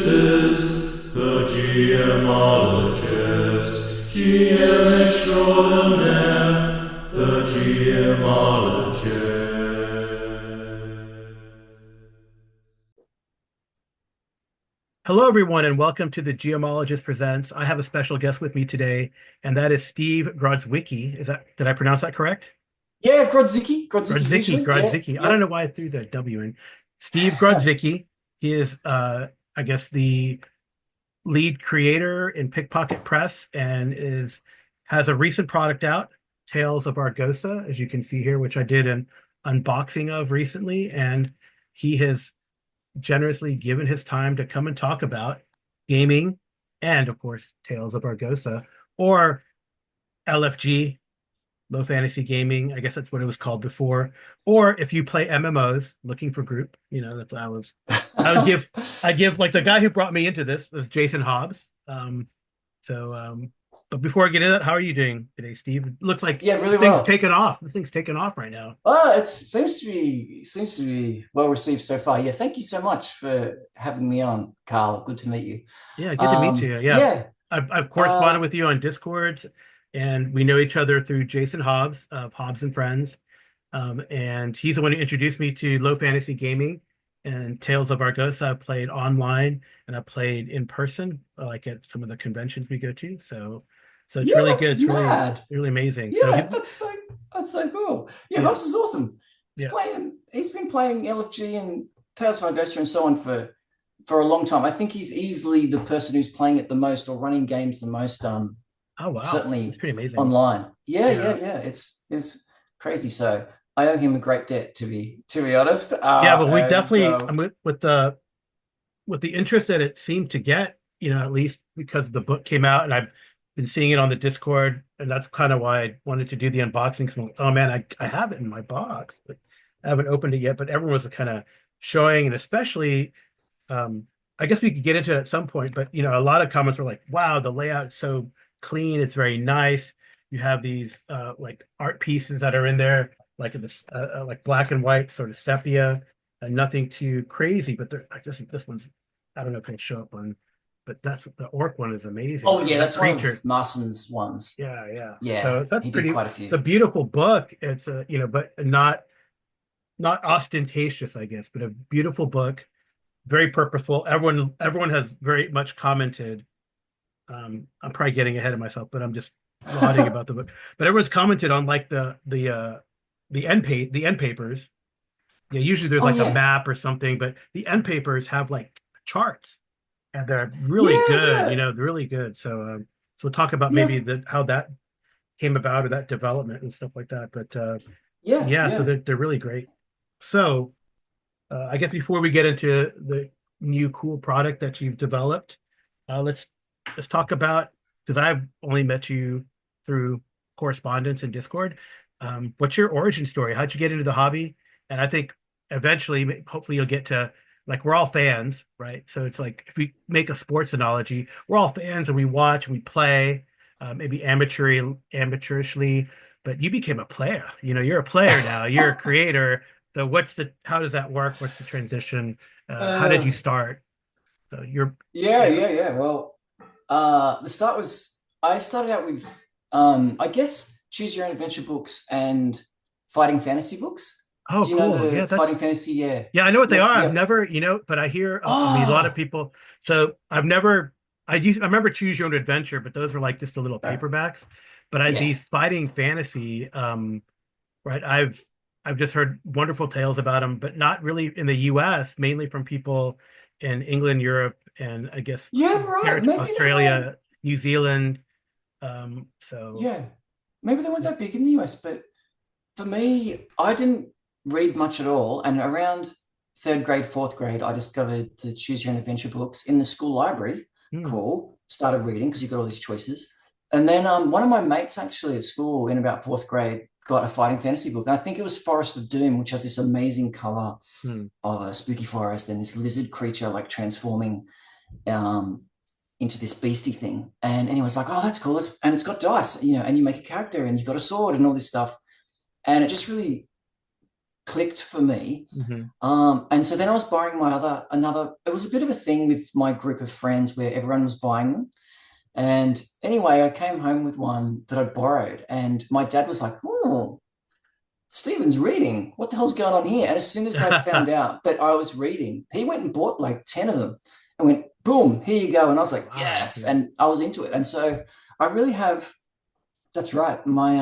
is the GMologist, GM extraordinaire, the GMologist. Hello, everyone, and welcome to the Geomologist Presents. I have a special guest with me today, and that is Steve Grodzicki. Did I pronounce that correct? Yeah, Grodzicki Grodzicki, usually. Yeah, Grodzicki. I don't know yep. why I threw the W in. Steve Grodzicki. He is, I guess, the lead creator in Pickpocket Press, and has a recent product out, Tales of Argosa, as you can see here, which I did an unboxing of recently, and he has generously given his time to come and talk about gaming and, of course, Tales of Argosa, or LFG, low fantasy gaming. I guess that's what it was called before. Or if you play MMOs, looking for group, that's what I would give. I give like the guy who brought me into this is Jason Hobbs. So, but before I get into that, how are you doing today, Steve? It looks like Yeah, really things well. taken off. The thing's taken off right now. It seems to be well received so far. Yeah, thank you so much for having me on, Carl. Good to meet you. Yeah, good to meet you. Yeah, Yeah. I've corresponded Uh, with you on Discord, and we know each other through Jason Hobbs of Hobbs and Friends. And he's the one who introduced me to low fantasy gaming and Tales of Argosa. I played online and I played in person, like at some of the conventions we go to. So it's yeah, really that's good. It's really, mad. really amazing. So Yeah, that's so cool. Yeah, yeah, Hobbs is awesome. yeah. He's been playing LFG and Tales of Argosia and so on for a long time. I think he's easily the person who's playing it the most or running games the most. Oh wow, that's Certainly pretty amazing. online. Yeah, Yeah, yeah, yeah. It's crazy. So I owe him a great debt to be honest. yeah. But we And definitely, with the interest that it seemed to get, at least because the book came out and I've been seeing it on the Discord, and that's kind of why I wanted to do the unboxing. Because I'm like, oh man, I have it in my box, but I haven't opened it yet. But everyone was kind of showing, and especially, um, I guess we could get into it at some point. But a lot of comments were like, wow, the layout is so clean, it's very nice. You have these like art pieces that are in there, like this like black and white sort of sepia, and nothing too crazy. But they're like this one's, I don't know if it'll show up on, but that's the orc one is amazing. oh yeah, That that's one of creature. Marston's ones. Yeah, yeah. Yeah, So that's he did pretty. quite a It's few. a beautiful book. It's a but not ostentatious, I guess, but a beautiful book, very purposeful. Everyone has very much commented. I'm probably getting ahead of myself, but I'm just lauding about the book. But everyone's commented on like the end papers. Yeah, usually there's Oh like a yeah, map or something, but the end papers have like charts, and they're really yeah, good. yeah, They're really good. So we'll talk about maybe yeah, how that came about or that development and stuff like that. But yeah, yeah, so yeah. they're really great. So I guess before we get into the new cool product that you've developed, let's talk about, because I've only met you through correspondence and Discord. What's your origin story? How'd you get into the hobby? And I think eventually, hopefully, you'll get to, like, we're all fans, right? So it's like if we make a sports analogy, we're all fans and we watch and we play, maybe amateurishly, but you became a player. You're a player now. You're a creator. So how does that work? What's the transition? How did you uh, start? So you're, yeah, yeah. yeah, yeah. Well, the start was I started out with I guess choose your own adventure books and fighting fantasy books. Oh, Do you know cool. Yeah, the fighting fantasy? Yeah, yeah, I know what they yep, are. I've yep. never, but I hear, I mean, a lot of Oh, people. So I remember Choose Your Own Adventure, but those were like just the little paperbacks. But yeah, these fighting fantasy, right? I've just heard wonderful tales about them, but not really in the US, mainly from people in England, Europe, and I guess yeah. Right. Maybe they weren't. Australia, New Zealand. So Yeah, maybe they weren't that big in the US, but for me, I didn't read much at all. And around third grade, fourth grade, I discovered the Choose Your Own Adventure books in the school library. hmm. Cool. Started reading because you got all these choices. And then one of my mates actually at school in about fourth grade got a fighting fantasy book. And I think it was Forest of Doom, which has this amazing cover Hmm. of a spooky forest and this lizard creature like transforming um, into this beastie thing. And he was like, oh, that's cool. And it's got dice, and you make a character and you've got a sword and all this stuff. And it just really clicked for me. Mhm. And so then I was borrowing it was a bit of a thing with my group of friends where everyone was buying them. And anyway, I came home with one that I borrowed, and my dad was like, "Oh, Stephen's reading. What the hell's going on here?" And as soon as Dad found out that I was reading, he went and bought like 10 of them and went, "Boom, here you go." And I was like, Wow, "Yes." yeah. And I was into it. And so I really have, that's right. My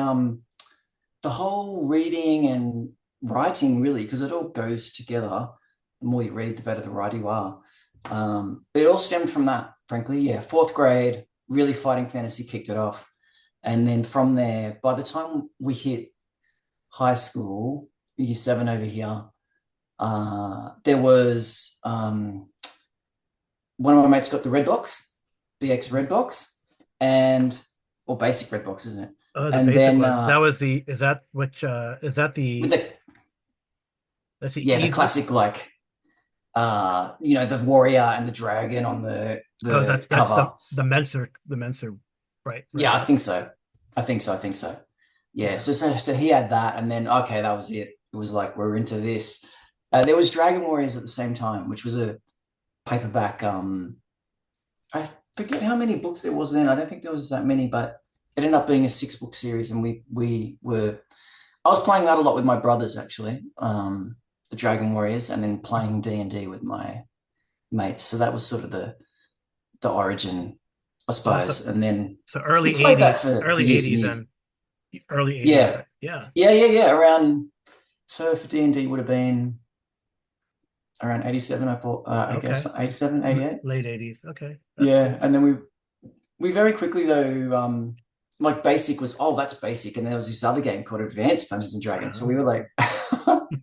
the whole reading and writing, really, because it all goes together. The more you read, the better the writer you are. It all stemmed from that, frankly. Yeah, fourth grade, really fighting fantasy kicked it off. And then from there, by the time we hit high school, year 7 over here, there was one of my mates got the red box, BX red box, and or basic red box, isn't it? Oh, the And basic then one. That was the, is that which, is that with the, the that's the yeah, the easy? classic, like the warrior and the dragon on the Oh, the that's cover. the Menser, right? Yeah, I Right. think so. I think so. Yeah. Yeah. So he had that, and then okay, that was it. It was like we're into this. There was Dragon Warriors at the same time, which was a paperback. I forget how many books there was then. I don't think there was that many, but it ended up being a 6-book series, and we were. I was playing that a lot with my brothers, actually. The Dragon Warriors, and then playing D&D with my mates. So that was sort of the origin, I Also, suppose. And then so we played that for early years and 80s years. and early 80s. Yeah, Yeah. yeah. Around, so for D&D would have been around 87, I thought, I guess Okay. 87, 88. Late 80s. Okay. That's Yeah, cool. and then we very quickly though, like basic was, oh, that's basic, and there was this other game called Advanced Dungeons and Dragons. So we were like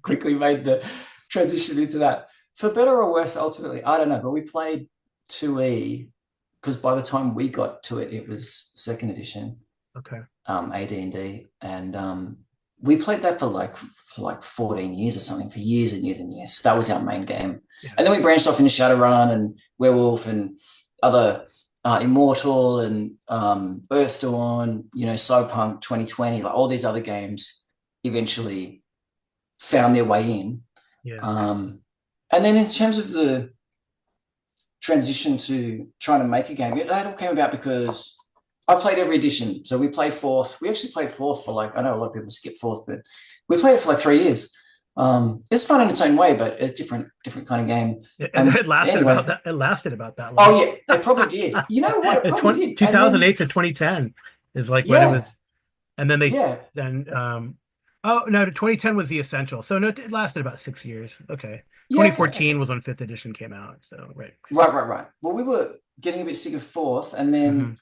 quickly made the transition into that. For better or worse, ultimately, I don't know, but we played 2E because by the time we got to it, it was second edition, Okay. AD&D, and we played that for like 14 years or something, for years and years and years. That was our main game. Yeah. And then we branched off into Shadowrun and Werewolf and other Immortal and Earthdawn, Cyberpunk 2020, like all these other games eventually found their way in. Yeah. And then in terms of the transition to trying to make a game, that all came about because I played every edition. So we played fourth. We actually played fourth for I know a lot of people skip fourth, but we played it for like 3 years. It's fun in its own way, but it's different kind of game. And it lasted anyway, about that long. oh yeah, it probably did. You know what? It probably did. 2008 to 2010 is like when it Yeah, was, and then yeah, oh no, 2010 was the Essential. So no, it lasted about 6 years. Okay. yeah. 2014 Okay. was when fifth edition came out. So right. Right. Well, we were getting a bit sick of fourth, and then Mhm.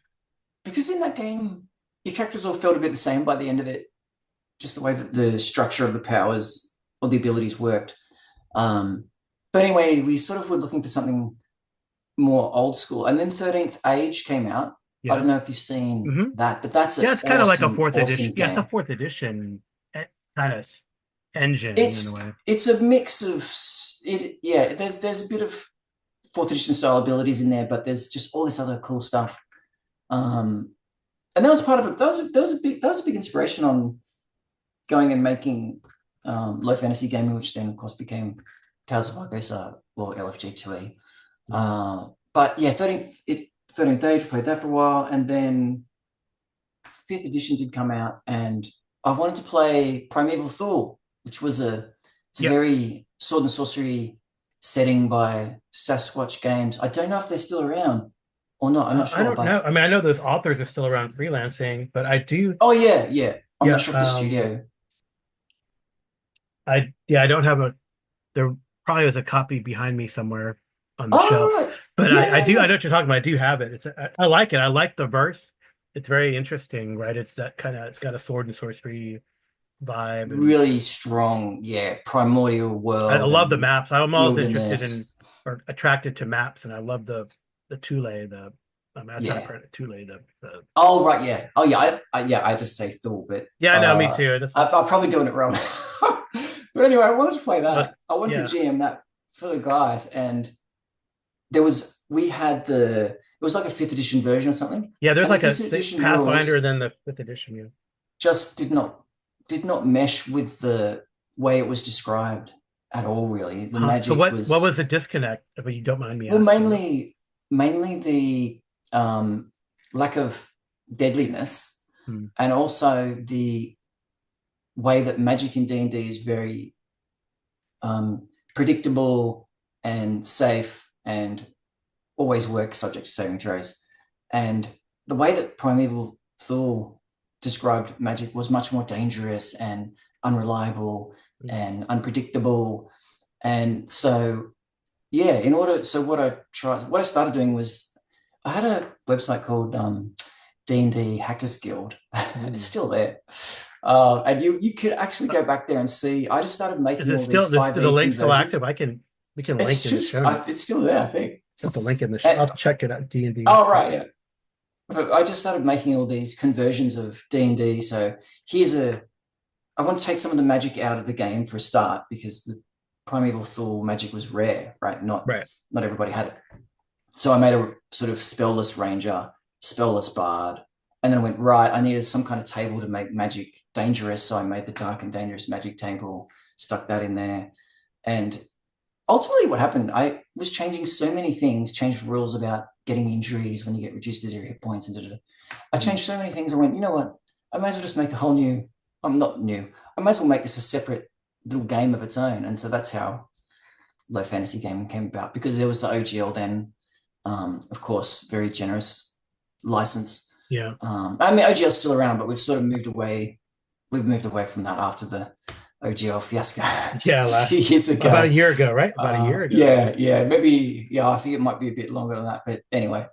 because in that game, your characters all felt a bit the same by the end of it, just the way that the structure of the powers or the abilities worked. But anyway, we sort of were looking for something more old school. And then 13th Age came out. I Yeah. don't know if you've seen Hmm. that, but that's Yeah, an it's kind of like a awesome, fourth edition. awesome Yeah, it's a game. fourth edition kind of engine in a It's way. it's a mix of it. Yeah, there's a bit of fourth edition style abilities in there, but there's just all this other cool stuff. And that was part of it. That was a big inspiration on going and making low fantasy gaming, which then of course became Tales of Argosa or LFG 2E. But yeah, 13th Age, played that for a while, and then 5th edition did come out, and I wanted to play Primeval Thule, which was it's a Yep. very sword and sorcery setting by Sasquatch Games. I don't know if they're still around or not. I'm not I sure, don't but know. I mean, I know those authors are still around freelancing, but I do. oh yeah. I'm not Yeah. sure if the studio. I don't have a. There probably was a copy behind me somewhere on the Oh shelf, right, but I do. I yeah. know what you're talking about. I do have it. I like it. I like the verse. It's very interesting, right? It's that kind of. It's got a sword and sorcery vibe, and Really strong, yeah, primordial I world love the and maps. I'm always interested in wilderness. or attracted to maps, and I love the Thule. That's how I Yeah. pronounce it, Thule. The Oh right, yeah. Oh yeah. I just say Thor, but Yeah, I know. Me too. I'm probably doing it wrong. But anyway, I wanted to play Most, that. I wanted to yeah. GM that for the guys, and we had it was like a 5th edition version or something, Yeah, there's and the like a 5th edition Pathfinder rules and then the fifth edition. Yeah. just did not mesh with the way it was described at all, really. The So magic what was the disconnect, if you don't mind me well, asking? mainly the lack of deadliness, and also the way that magic in D&D is very predictable and safe and always works subject to saving throws. And the way that Primeval Thule described magic was much more dangerous and unreliable and unpredictable. And so, yeah, what I started doing was I had a website called D&D Hackers Guild. It's still there. And you could actually go back there and see. I just started making all these 5e the link still conversions. active? We can link in the show notes. It's still there, I think. Put the link in the show. I'll check it out. D&D. Oh, right, yeah. But I just started making all these conversions of D&D. So I want to take some of the magic out of the game for a start, because the Primeval Thule magic was rare, right? Not everybody had it. So I made a sort of spellless ranger, spellless bard, and then I went, I needed some kind of table to make magic dangerous. So I made the dark and dangerous magic table, stuck that in there. And ultimately what happened, I was changing so many things, changed rules about getting injuries when you get reduced to 0 hit points. And I changed so many things. I went, you know what? I might as well just make a whole new, I might as well make this a separate little game of its own. And so that's how Low Fantasy Gaming came about, because there was the OGL then, of course, very generous license. Yeah. I mean, OGL's still around, but we've sort of moved away. We've moved away from that after the OGL fiasco. Yeah, last years ago. About a year ago, right? About a year ago. Yeah, maybe. Yeah, I think it might be a bit longer than that. But anyway,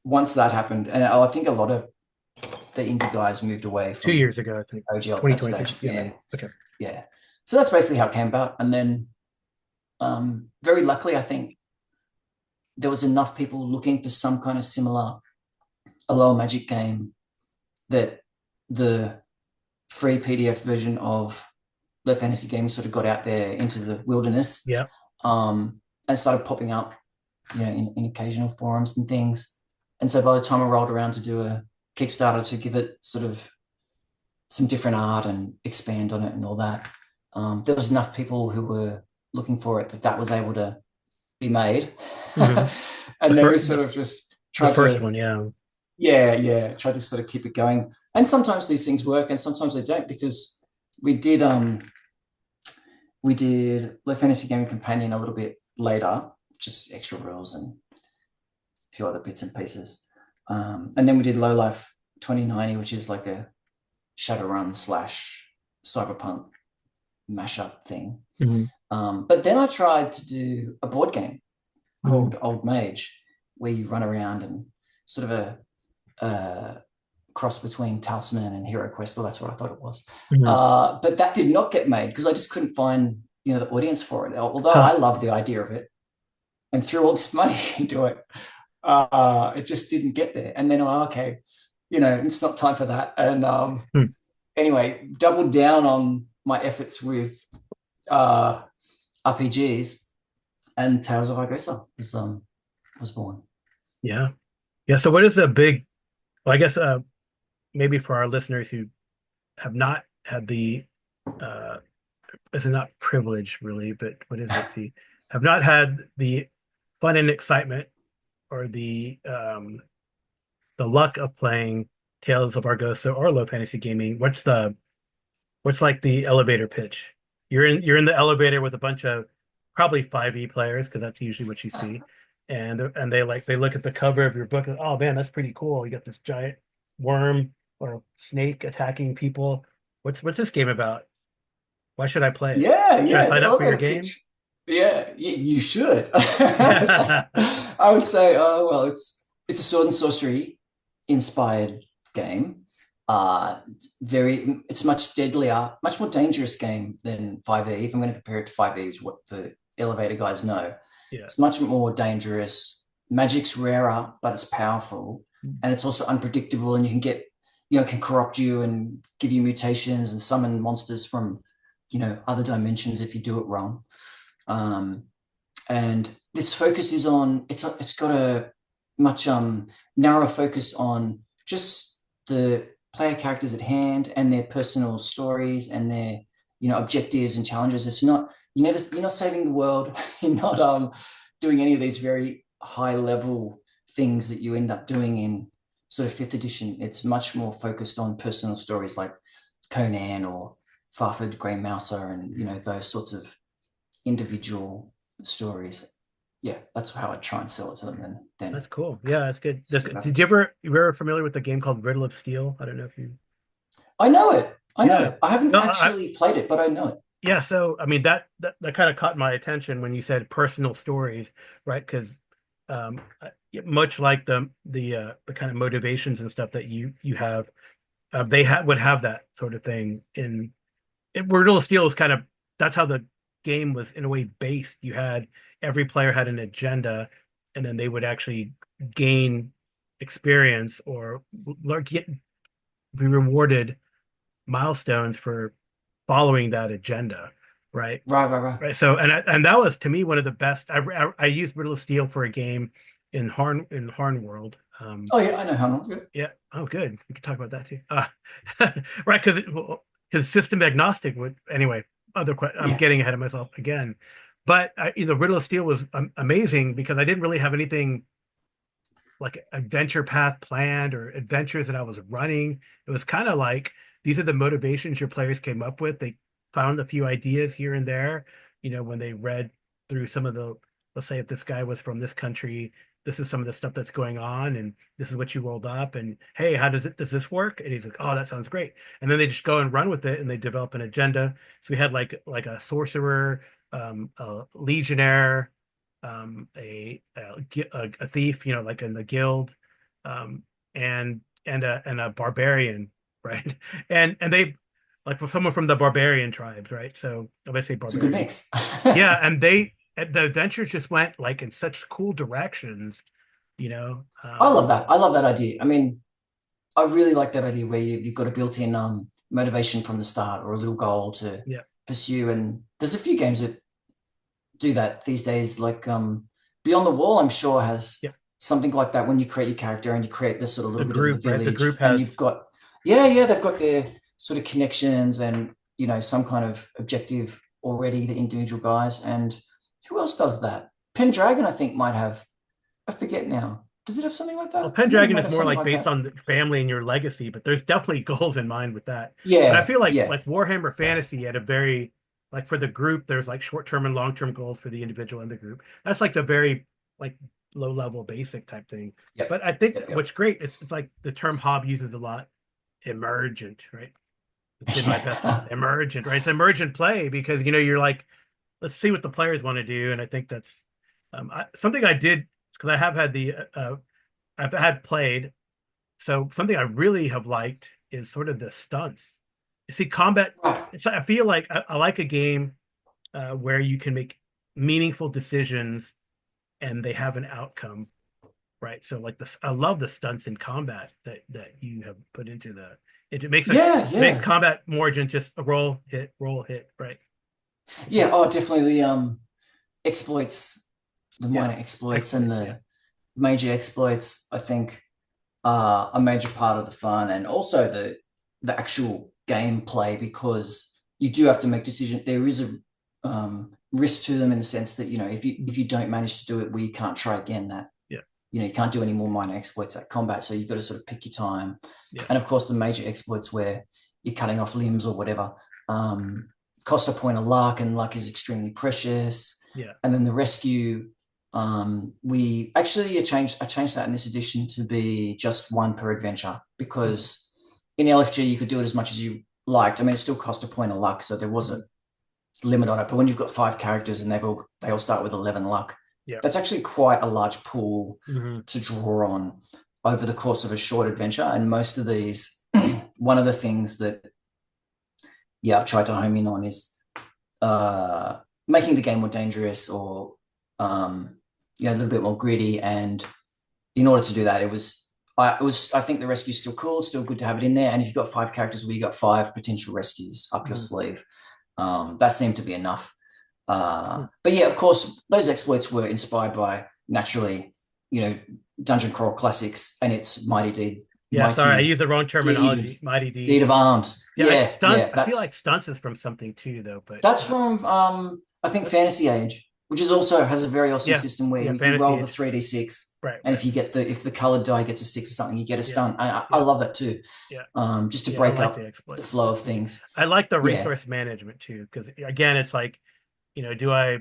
once that happened, and I think a lot of the indie guys moved away from 2 years ago, I think. OGL at that stage. Yeah. Okay. Yeah. So that's basically how it came about. And then very luckily, I think there was enough people looking for some kind of similar Aloha Magic game that the free PDF version of Low Fantasy Gaming sort of got out there into the wilderness. Yeah. And started popping up, in occasional forums and things. And so by the time I rolled around to do a Kickstarter to give it sort of some different art and expand on it and all that, there was enough people who were looking for it that was able to be made. And then we sort of just tried the first one, tried to sort of keep it going. And sometimes these things work and sometimes they don't, because we did Low Fantasy Gaming Companion a little bit later, just extra rules and a few other bits and pieces. And then we did Low Life 2090, which is like a Shadowrun / cyberpunk mashup thing. But then I tried to do a board game called Old Mage, where you run around and sort of a cross between Talisman and Hero Quest. Well, that's what I thought it was. But that did not get made because I just couldn't find the audience for it. Although I love the idea of it and threw all this money into it, it just didn't get there. And then it's not time for that. And anyway, doubled down on my efforts with RPGs, and Tales of Argosa was born. Yeah. So what is the big? Well, I guess maybe for our listeners who have not had the it's not privilege really, but what is it? Have not had the fun and excitement or the luck of playing Tales of Argosa or Low Fantasy Gaming. What's like the elevator pitch? You're in the elevator with a bunch of probably 5e players, because that's usually what you see, and they look at the cover of your book and, oh man, that's pretty cool. You got this giant worm or snake attacking people. What's this game about? Why should I play it? Should I sign up for your game? Yeah, you should. I would say, it's a sword and sorcery inspired game. It's much deadlier, much more dangerous game than 5e. If I'm going to compare it to 5e, is what the elevator guys know. Yeah. It's much more dangerous. Magic's rarer, but it's powerful, and it's also unpredictable. And you can get, can corrupt you and give you mutations and summon monsters from, other dimensions if you do it wrong. And this focus is on. It's got a much narrower focus on just the player characters at hand and their personal stories and their objectives and challenges. It's not, you're not saving the world. You're not doing any of these very high level things that you end up doing in sort of 5th edition. It's much more focused on personal stories like Conan or Farford Grey Mouser and, those sorts of individual stories. Yeah, that's how I try and sell it to them. And then That's cool. Yeah, that's good. Did you ever familiar with the game called Riddle of Steel? I don't know if you. I know it. I know Yeah. it. I haven't No, actually played it, but I know it. Yeah, so I mean that kind of caught my attention when you said personal stories, right? Because much like the kind of motivations and stuff that you have, would have that sort of thing Riddle of Steel is kind of that's how the game was in a way based. You had every player had an agenda, and then they would actually gain experience or be rewarded milestones for following that agenda, right? Right. Right. So, and that was to me one of the best. I used Riddle of Steel for a game in Harnworld. Oh yeah, I know Harnworld. Yeah. Yeah. Oh, good. We could talk about that too. Right, because his system agnostic would anyway. I'm getting ahead of myself again, but Riddle of Steel was amazing because I didn't really have anything like adventure path planned or adventures that I was running. It was kind of like these are the motivations your players came up with. They found a few ideas here and there, when they read through some of let's say if this guy was from this country, this is some of the stuff that's going on, and this is what you rolled up, and hey, does this work? And he's like, oh, that sounds great. And then they just go and run with it, and they develop an agenda. So we had like a sorcerer, a legionnaire, a thief, like in the guild, and a barbarian, right? And they like for someone from the barbarian tribes, right? So I say It's a good barbarian. mix. Yeah, and the adventures just went like in such cool directions, I love that. I love that idea. I mean, I really like that idea where you've got a built-in motivation from the start or a little goal to pursue. And there's a few games that do that these days, like Beyond the Wall, I'm sure has something like that when you create your character and you create this sort of little bit of the village. Right? The group and has, you've got they've got their sort of connections and some kind of objective already, the individual guys. And who else does that? Pendragon, I think, might have. I forget now. Does it have something like that? Well, Pendragon is more like based on the family and your legacy, but there's definitely goals in mind with that. Yeah. But I feel like Warhammer Fantasy had a very like for the group, there's like short-term and long-term goals for the individual and the group. That's like the very like low-level basic type thing. Yep. But I think what's great, it's like the term Hob uses a lot, emergent, right? Did my best emergent, right? It's emergent play because you're like, let's see what the players want to do, and I think that's something I did because I have had I've had played. So something I really have liked is sort of the stunts. You see, combat. I feel like I like a game where you can make meaningful decisions and they have an outcome, right? So like this, I love the stunts in combat that you have put into it makes it makes combat more than just a roll hit, right? Yeah. Oh, definitely the exploits, the minor exploits and the major exploits, I think, are a major part of the fun, and also the actual gameplay, because you do have to make decisions. There is a risk to them in the sense that if you don't manage to do it, you can't try again. That you can't do any more minor exploits at combat, so you've got to sort of pick your time. And of course, the major exploits where you're cutting off limbs or whatever costs a point of luck, and luck is extremely precious. And then the rescue. I changed that in this edition to be just one per adventure, because in LFG you could do it as much as you liked. I mean, it still cost a point of luck, so there was a limit on it. But when you've got 5 characters and they all start with 11 luck, that's actually quite a large pool to draw on over the course of a short adventure. And most of these, one of the things that I've tried to home in on is making the game more dangerous or a little bit more gritty. And in order to do that, I think the rescue's still cool, still good to have it in there. And if you've got 5 characters where you got 5 potential rescues up your sleeve, that seemed to be enough. But yeah, of course, those exploits were inspired by, naturally, Dungeon Crawl Classics and its Mighty Deed Yeah, sorry, I mighty used the wrong deed of terminology. Mighty deed Deeds. of arms. Yeah, Yeah, stunts. yeah. I feel like stunts is from something too, though. But That's from I think Fantasy Age, which is also has a very awesome yeah, system where yeah, you roll Fantasy the Age. 3d6, Right, and right. if the colored die gets a 6 or something, you get a Yeah, stunt. I yeah, love that too. yeah, Just to yeah. I break like the up the exploit. flow of That's neat. things. I like the Yeah, resource management too, because again, it's like, do I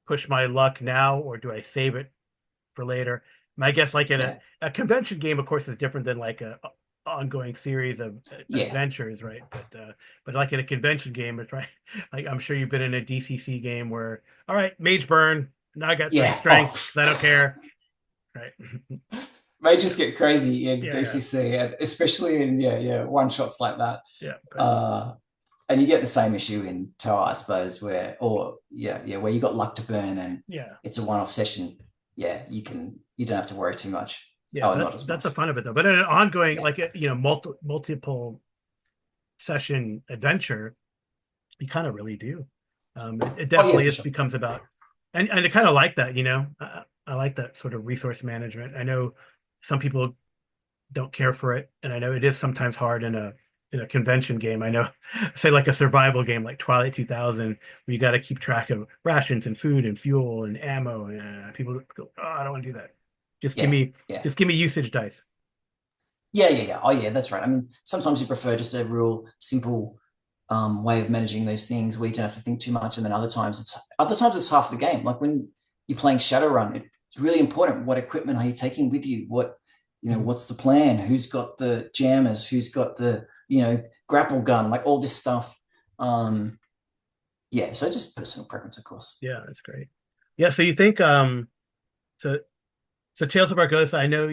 push my luck now or do I save it for later? And I guess like in yeah, a convention game, of course, is different than like a ongoing series of yeah, adventures, right? But like in a convention game, it's right. Like I'm sure you've been in a DCC game where, all right, mage burn. Now I got 3 yeah. Oh, strength because I don't care, right? mages Yeah, get crazy in yeah, yeah, DCC, and especially in one shots like that. yeah. But Uh, and you get the same issue in Toa, I suppose, where you got luck to burn and yeah, it's a one-off session. Yeah, you don't have to worry too much. yeah. Oh, not as That's the much. fun of it though. But in an ongoing, Yeah. like multiple session adventure, you kind of really do. It Oh yeah, definitely for is sure. becomes about, and I kind of like that. I like that sort of resource management. I know some people don't care for it, and I know it is sometimes hard in a convention game. I know, say like a survival game like Twilight 2000, where you got to keep track of rations and food and fuel and ammo. And people go, "Oh, I don't want to do that. Just give Yeah, me, yeah. just give me usage dice." Yeah. Oh yeah, that's right. I mean, sometimes you prefer just a real simple way of managing those things where you don't have to think too much, and then other times it's half the game. Like when you're playing Shadowrun, it's really important. What equipment are you taking with you? Mhm. What's the plan? Who's got the jammers? Who's got the grapple gun? Like all this stuff. Um, yeah, so just personal preference, of course. Yeah, that's great. Yeah, so you think so so Tales of Argosa, I know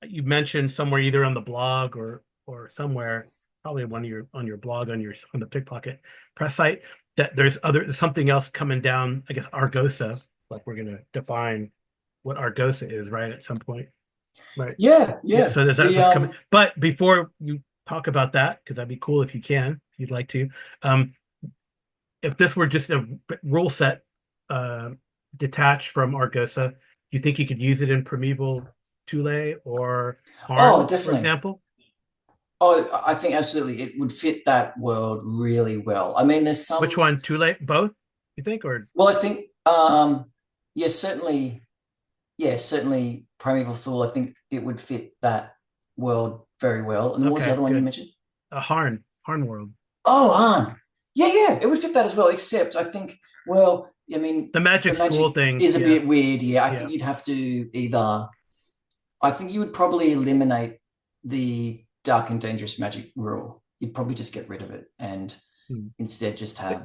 you mentioned somewhere either on the blog or somewhere, probably one of your on your blog on the Pickpocket Press site, that there's something else coming down, I guess Argosa, like we're gonna define what Argosa is, right, at some point. Right. Yeah, Yeah, yeah. so The that's coming. But before you talk about that, because that'd be cool if you can, if you'd like to. Um, if this were just a rule set uh, detached from Argosa, do you think you could use it in Primeval Tule or oh, Harn, for definitely. example? Oh, I think absolutely it would fit that world really well. I mean, there's Which some. one? Tule? Both? You think? Or Well, I think, yeah, certainly, certainly Primeval Thule. I think it would fit that world very well. And what was the okay, other one you good. mentioned? Harnworld. Oh, Han. Yeah, it would fit that as well. Except I think, well, I mean, The the magic school magic thing. is a Yeah, bit weird. Yeah, I yeah. think you'd have to either. I think you would probably eliminate the dark and dangerous magic rule. You'd probably just get rid of it and Hmm. instead just have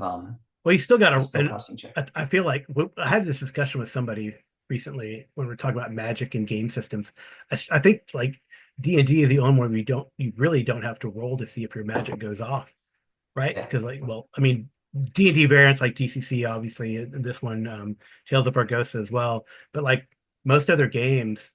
Well, you still got the to, and spellcasting check. I feel like I had this discussion with somebody recently when we are talking about magic and game systems. I think like D&D is the only one you really don't have to roll to see if your magic goes off, right? Yeah. Because like, well, I mean, D&D variants like DCC, obviously, and this one, Tales of Argosa as well. But like most other games,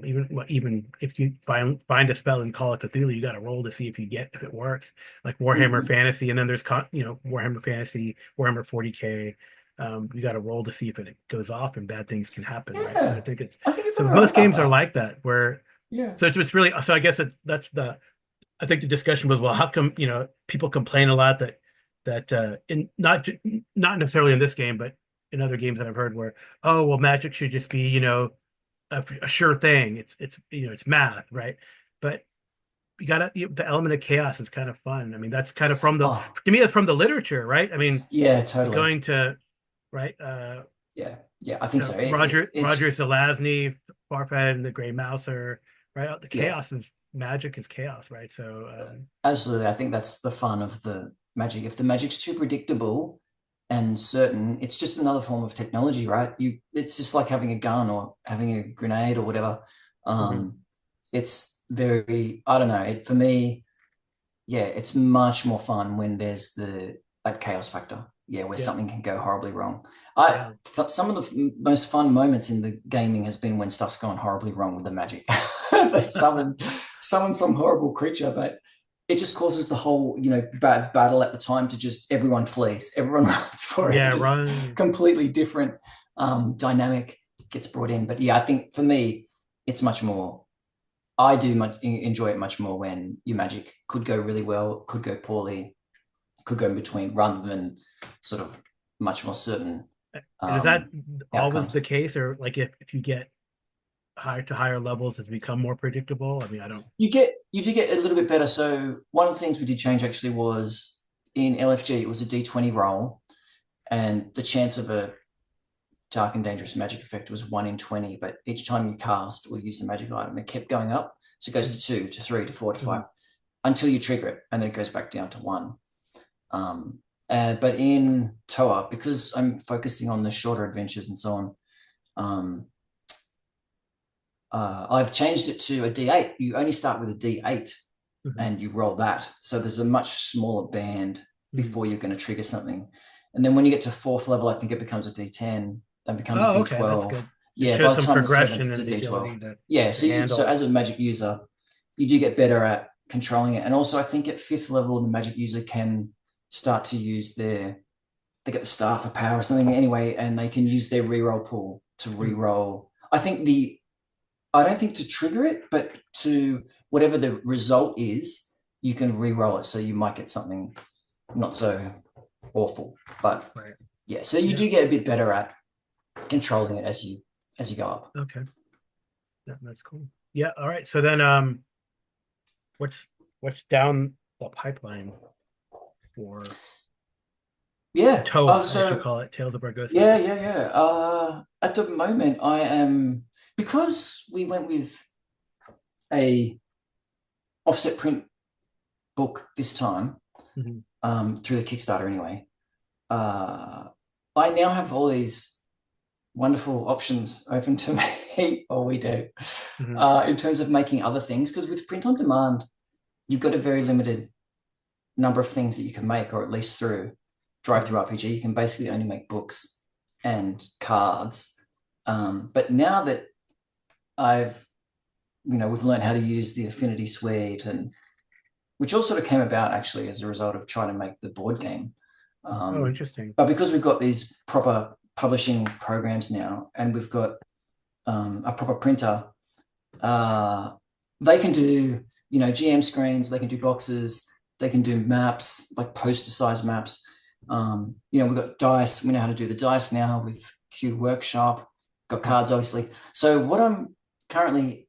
even if you find a spell in Call of Cthulhu, you got to roll to see if it works. Like Warhammer Mm-hmm. Fantasy, and then there's Warhammer Fantasy, Warhammer 40K. You got to roll to see if it goes off, and bad things can happen, right? So I Yeah, think it's I think you're so probably right most about games are that. like that, where Yeah. so it's really so I guess that's the I think the discussion was, well, how come people complain a lot that in not necessarily in this game, but in other games that I've heard where, oh well, magic should just be a sure thing. It's math, right? But you got the element of chaos is kind of fun. I mean, that's kind of Oh, to me that's from the literature, right? I mean, yeah, totally. going to right Yeah, I think so. Roger It's Zelazny, Farfad and the Gray Mouser, right? The yeah, chaos is magic is chaos, right? So absolutely. I think that's the fun of the magic. If the magic's too predictable and certain, it's just another form of technology, right? It's just like having a gun or having a grenade or whatever. mhm. Um, it's very, I don't know. For me, yeah, it's much more fun when there's that chaos factor. Yeah, where Yeah, something can go horribly wrong. yeah. Some of the most fun moments in the gaming has been when stuff's gone horribly wrong with the magic. They summon some horrible creature, but it just causes the whole bad battle at the time to just everyone flees, everyone runs for it, Yeah, just run. completely different dynamic gets brought in. But yeah, I think for me, it's much more I do enjoy it much more when your Magic could go really well, could go poorly, could go in between, rather than sort of much more certain And is that always outcomes. the case, or like if you get higher levels, it's become more predictable? I mean, I don't. You do get a little bit better. So one of the things we did change actually was in LFG, it was a D20 roll, and the chance of a dark and dangerous magic effect was 1 in 20. But each time you cast or used a magic item, it kept going up. So it goes to 2, to 3, to 4, to 5, until you trigger it, and then it goes back down to 1. But in Toa, because I'm focusing on the shorter adventures and so on, I've changed it to a D8. You only start with a D8 and you roll that. So there's a much smaller band before you're going to trigger something. And then when you get to 4th level, I think it becomes a D10, then becomes a D12. Okay, that's good. Yeah, by the time you're 7th, it's a D12. Yeah, so as a Magic user, you do get better at controlling it. And also, I think at 5th level, the Magic user can start to use they get the Staff of Power or something anyway, and they can use their reroll pool to reroll. I don't think to trigger it, but to whatever the result is, you can re-roll it. So you might get something not so awful. But yeah, so you do get a bit better at controlling it as you go up. Okay. Yeah, that's cool. Yeah. All right. So then what's down the pipeline for Toa, as you call it, Tales of Argosa? Yeah. At the moment I am, because we went with a offset print book this time, through the Kickstarter anyway, I now have all these wonderful options open to me, or we do, in terms of making other things. Because with print on demand, you've got a very limited number of things that you can make, or at least through Drive-Thru RPG, you can basically only make books and cards. But now that we've learned how to use the Affinity Suite, and which all sort of came about actually as a result of trying to make the board game. Interesting. But because we've got these proper publishing programs now, and we've got a proper printer, they can do, GM screens, they can do boxes, they can do maps, like poster-size maps. We've got dice. We know how to do the dice now with Q Workshop. Got cards, obviously. So what I'm currently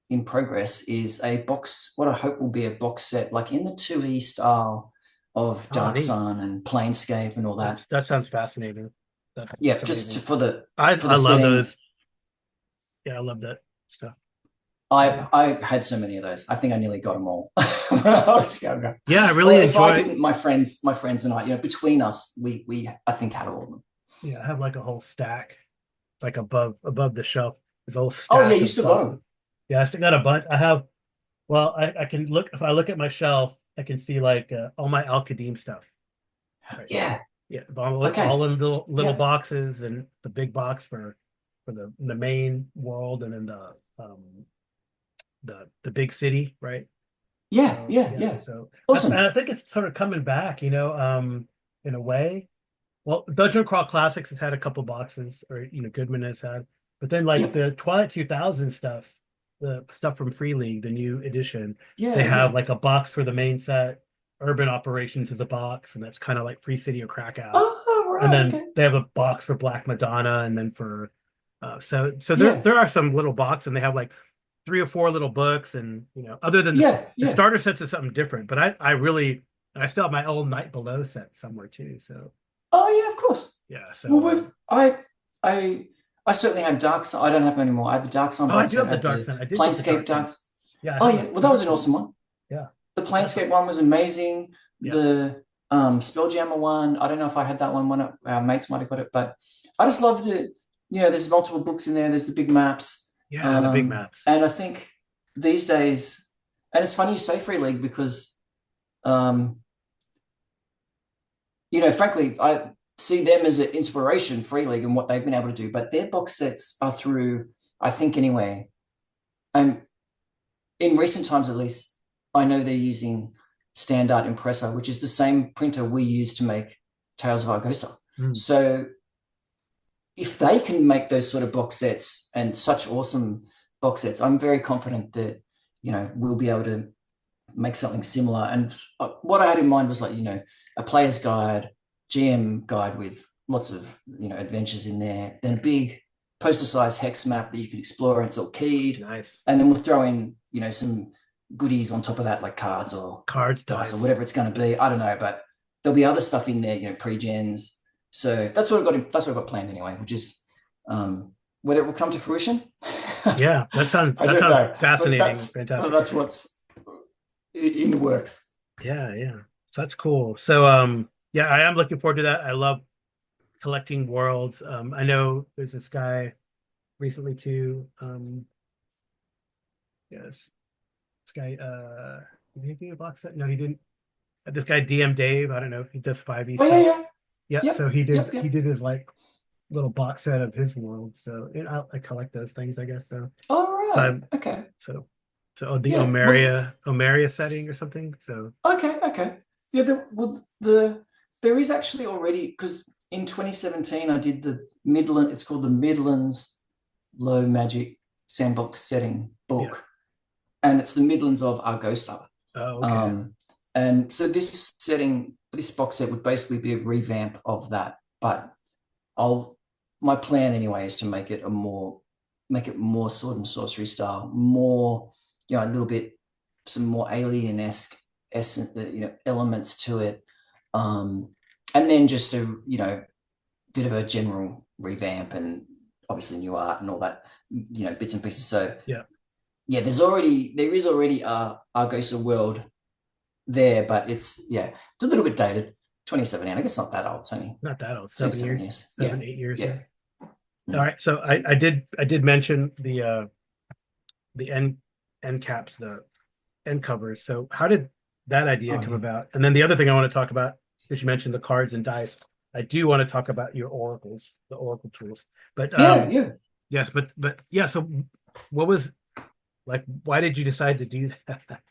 in progress is a box, what I hope will be a box set, like in the 2E style of Dark Sun and Planescape and all that. That sounds fascinating. For the I love those. Yeah, I love that stuff. I had so many of those. I think I nearly got them all when I was younger. Yeah, I really enjoyed. If I didn't, my friends and I, between us, we I think had all of them. Yeah, I have like a whole stack, like above the shelf. There's a whole stack. Oh yeah, you still got them. Yeah, I still got a bunch. I have. Well, I can look, if I look at my shelf, I can see like all my Al-Qadim stuff. Right. Yeah, all in little boxes, and the big box for the main world, and then the big city, right? Yeah. So awesome. And I think it's sort of coming back, in a way. Well, Dungeon Crawl Classics has had a couple boxes, or Goodman has had, but then the Twilight 2000 stuff, the stuff from Free League, the new edition, they have like a box for the main set. Urban Operations is a box, and that's kind of like Free City or Krakow. Oh, right. And then they have a box for Black Madonna, and then for so there are some little boxes, and they have like 3 or 4 little books, and other than the starter sets is something different. But I still have my old Night Below set somewhere too. So of course. Yeah. So I certainly have Dark Sun. I don't have them anymore. I have the Dark Sun box. I do have the Dark Sun. I did Planescape Darks. Yeah. Well, that was an awesome one. Yeah. The Planescape one was amazing. Yeah. The Spelljammer one, I don't know if I had that one. One of our mates might have got it, but I just love there's multiple books in there. There's the big maps. Yeah, the big maps. And I think these days, and it's funny you say Free League because, frankly, I see them as an inspiration, Free League, and what they've been able to do. But their box sets are through, I think anyway, and in recent times at least, I know they're using Standard Impressa, which is the same printer we use to make Tales of Argosa. So if they can make those sort of box sets and such awesome box sets. I'm very confident that, we'll be able to make something similar. And what I had in mind was like, a player's guide, GM guide with lots of, adventures in there, then a big poster-sized hex map that you can explore, and it's all keyed. Nice. And then we'll throw in, some goodies on top of that, like cards, dice, or whatever it's going to be. I don't know, but there'll be other stuff in there, pre-gens. So that's what I've got planned anyway, which is whether it will come to fruition. Yeah, that sounds fascinating. Fantastic. That's what's in the works. Yeah. So that's cool. So yeah, I am looking forward to that. I love collecting worlds. I know there's this guy recently too. Yes, this guy. Did he do a box set? No, he didn't. This guy DM Dave. I don't know. He does 5e Oh, stuff. yeah. Yeah. So he did. Yep. He did his like little box set of his world. So I collect those things, I guess. So. Oh, right. Okay. So the Omeria setting or something. So. Okay. Yeah. There is actually already, because in 2017 I did the Midland. It's called the Midlands Low Magic Sandbox Setting book, and it's the Midlands of Argosa. Oh, okay. And so this box set would basically be a revamp of that. But my plan anyway is to make it more sword and sorcery style, more, a little bit, some more alien-esque elements to it. And then just a, bit of a general revamp, and obviously new art and all that, bits and pieces. So there is already a Argosa world there, but it's a little bit dated. 2017, I guess not that old. It's only not that old. 7 years. 8 years. Yeah. All right. So I did mention the end caps, the end covers. So how did that idea come about? And then the other thing I want to talk about, because you mentioned the cards and dice, I do want to talk about your oracles, the oracle tools. But yes, but yeah. So what was, like, why did you decide to do that?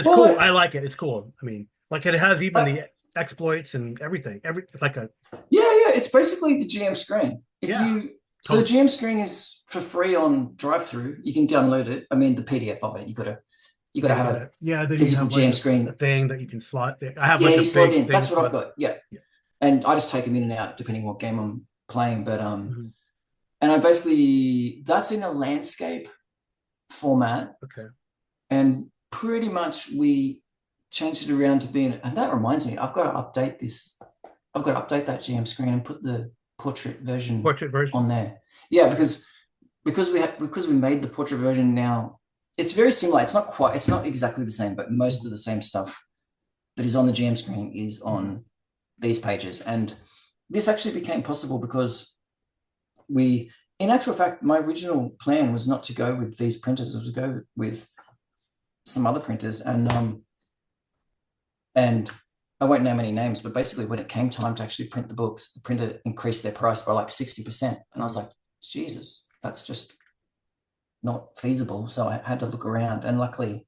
Cool. I like it. It's cool. I mean, like, it has even the exploits and everything. It's like a It's basically the GM screen. So the GM screen is for free on drive-through. You can download it. I mean, the PDF of it. You gotta have a physical GM screen, a thing that you can slot. I have you slot in. That's what I've got. Yeah, and I just take them in and out depending what game I'm playing. But and I basically, that's in a landscape format. Okay. And pretty much we changed it around to being, and that reminds me, I've got to update that GM screen and put the portrait version on there. Yeah, because we made the portrait version now. It's very similar. It's not exactly the same, but most of the same stuff that is on the GM screen is on these pages. And this actually became possible because in actual fact, my original plan was not to go with these printers, it was to go with some other printers. And I won't name any names, but basically when it came time to actually print the books, the printer increased their price by like 60%. And I was like, Jesus, that's just not feasible. So I had to look around, and luckily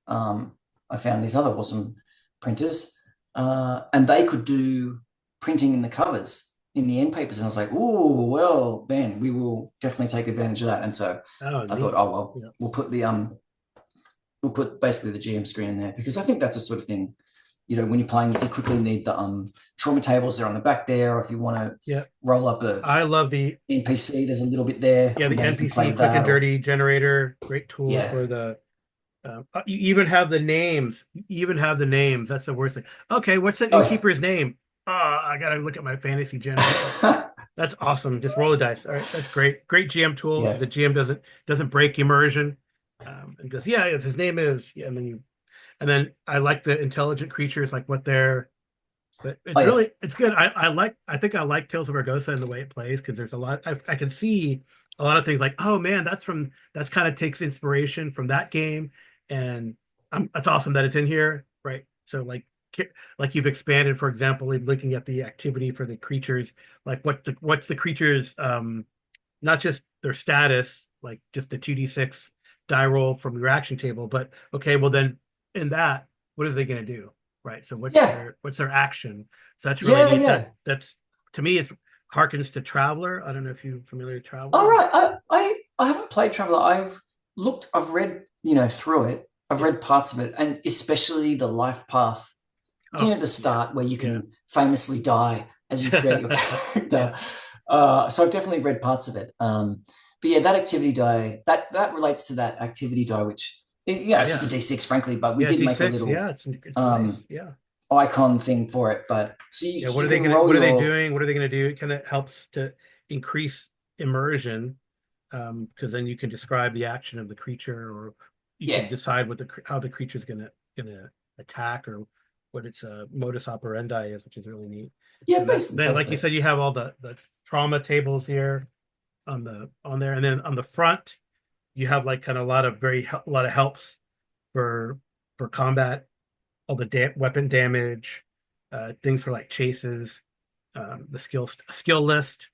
I found these other awesome printers, and they could do printing in the covers, in the end papers. And I was like, oh, well, man, we will definitely take advantage of that. And so I thought, we'll put basically the GM screen in there, because I think that's the sort of thing, when you're playing, if you quickly need the trauma tables, they're on the back there, or if you want to roll up I love the NPC, there's a little bit there. Yeah, the NPC quick and dirty generator, great tool for the. You even have the names. That's the worst thing. Okay, what's the innkeeper's name? I gotta look at my fantasy generator. That's awesome. Just roll the dice. All right, that's great. Great GM tools. Yeah. The GM doesn't break immersion. And goes, if his name is, and then I like the intelligent creatures, like what they're. But it's it's good. I think I like Tales of Argosa and the way it plays, because there's a lot. I can see a lot of things like, oh man, that's kind of takes inspiration from that game, and it's awesome that it's in here, right? So like you've expanded, for example, in looking at the activity for the creatures, like what's the creatures, not just their status, like just the 2d6 die roll from your action table, but okay, well then in that, what are they going to do? Right. So what's their action? So that's really neat. That's, to me, it harkens to Traveler. I don't know if you're familiar with Traveler. All right. I haven't played Traveller. I've read, through it. I've read parts of it, and especially the life path, the start where you can famously die as you create your character. So I've definitely read parts of it. But yeah, that activity die, that relates to that activity die, which, it's just a D6, frankly, but we did D6, make a little it's nice. icon thing for it. But so what are they doing? What are they gonna do? It kind of helps to increase immersion, because then you can describe the action of the creature, or you can decide how the creature's gonna attack, or what its modus operandi is, which is really neat. Yeah, then like you said, you have all the trauma tables here on there, and then on the front you have like kind of a lot of helps for combat, all the weapon damage, things for like chases, the skill list,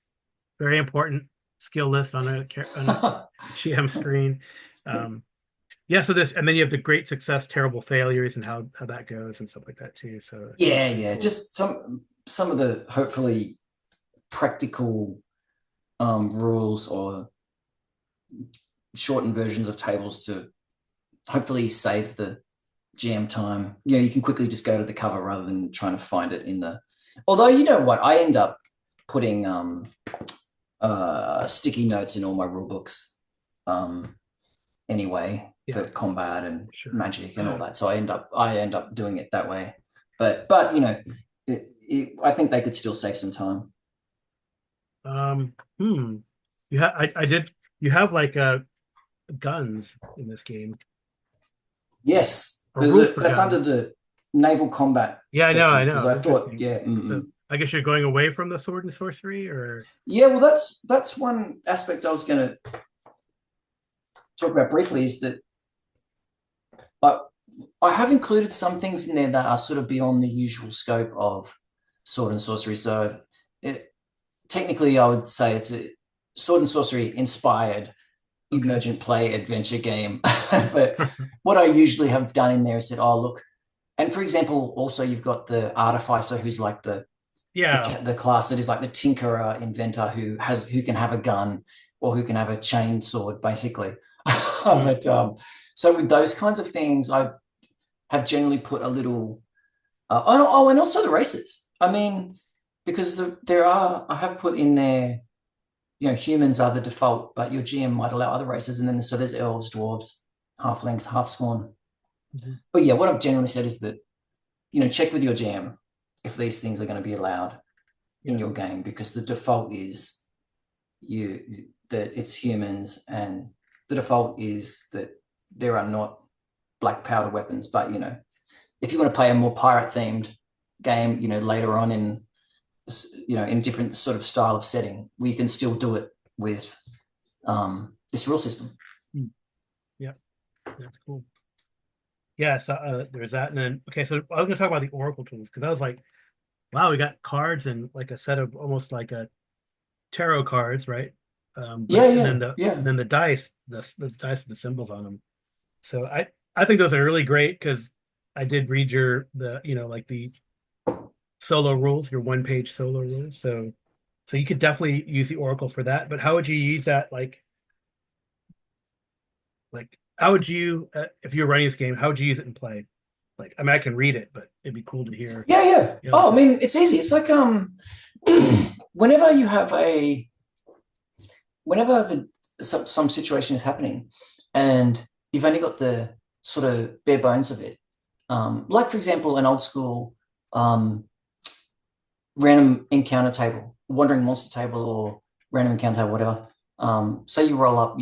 very important skill list on a GM screen. So this, and then you have the great success, terrible failures, and how that goes and stuff like that too. So cool. Just some of the hopefully practical rules or shortened versions of tables to hopefully save the GM time. You can quickly just go to the cover rather than trying to find it in the. Although, you know what, I end up putting sticky notes in all my rule books anyway, for combat and magic and all that. So I end up doing it that way. But I think they could still save some time. You have like guns in this game. Yes, that's under the naval combat. I know. Because I thought, So I guess you're going away from the sword and sorcery, or well, that's one aspect I was going to talk about briefly, is that I have included some things in there that are sort of beyond the usual scope of sword and sorcery. So technically, I would say it's a sword and sorcery inspired emergent play adventure game. But what I usually have done in there is said, oh, look, and for example, also you've got the artificer, who's like the class that is like the tinkerer inventor, who can have a gun or who can have a chain sword, basically. But so with those kinds of things, I have generally put a little and also the races. I mean, because I have put in there, humans are the default, but your GM might allow other races, and then there's elves, dwarves, halflings, half-spawn. But what I've generally said is that, check with your GM if these things are going to be allowed in your game, because the default is that it's humans, and the default is that there are not black powder weapons. But if you want to play a more pirate themed game, later on in different sort of style of setting, we can still do it with this rule system. That's cool. So there's that, and then so I was going to talk about the Oracle tools, because I was like, wow, we got cards and like a set of almost like a tarot cards, right? And then the dice, the dice with the symbols on them. So I think those are really great, because I did read like the solo rules, your 1-page solo rules. So you could definitely use the Oracle for that. But how would you use that? Like how would you, if you're running this game, how would you use it in play? Like, I mean, I can read it, but it'd be cool to hear. Oh, I mean, it's easy. It's like whenever some situation is happening and you've only got the sort of bare bones of it, like for example, an old school random encounter table, wandering monster table, or random encounter table, whatever. Say you roll up,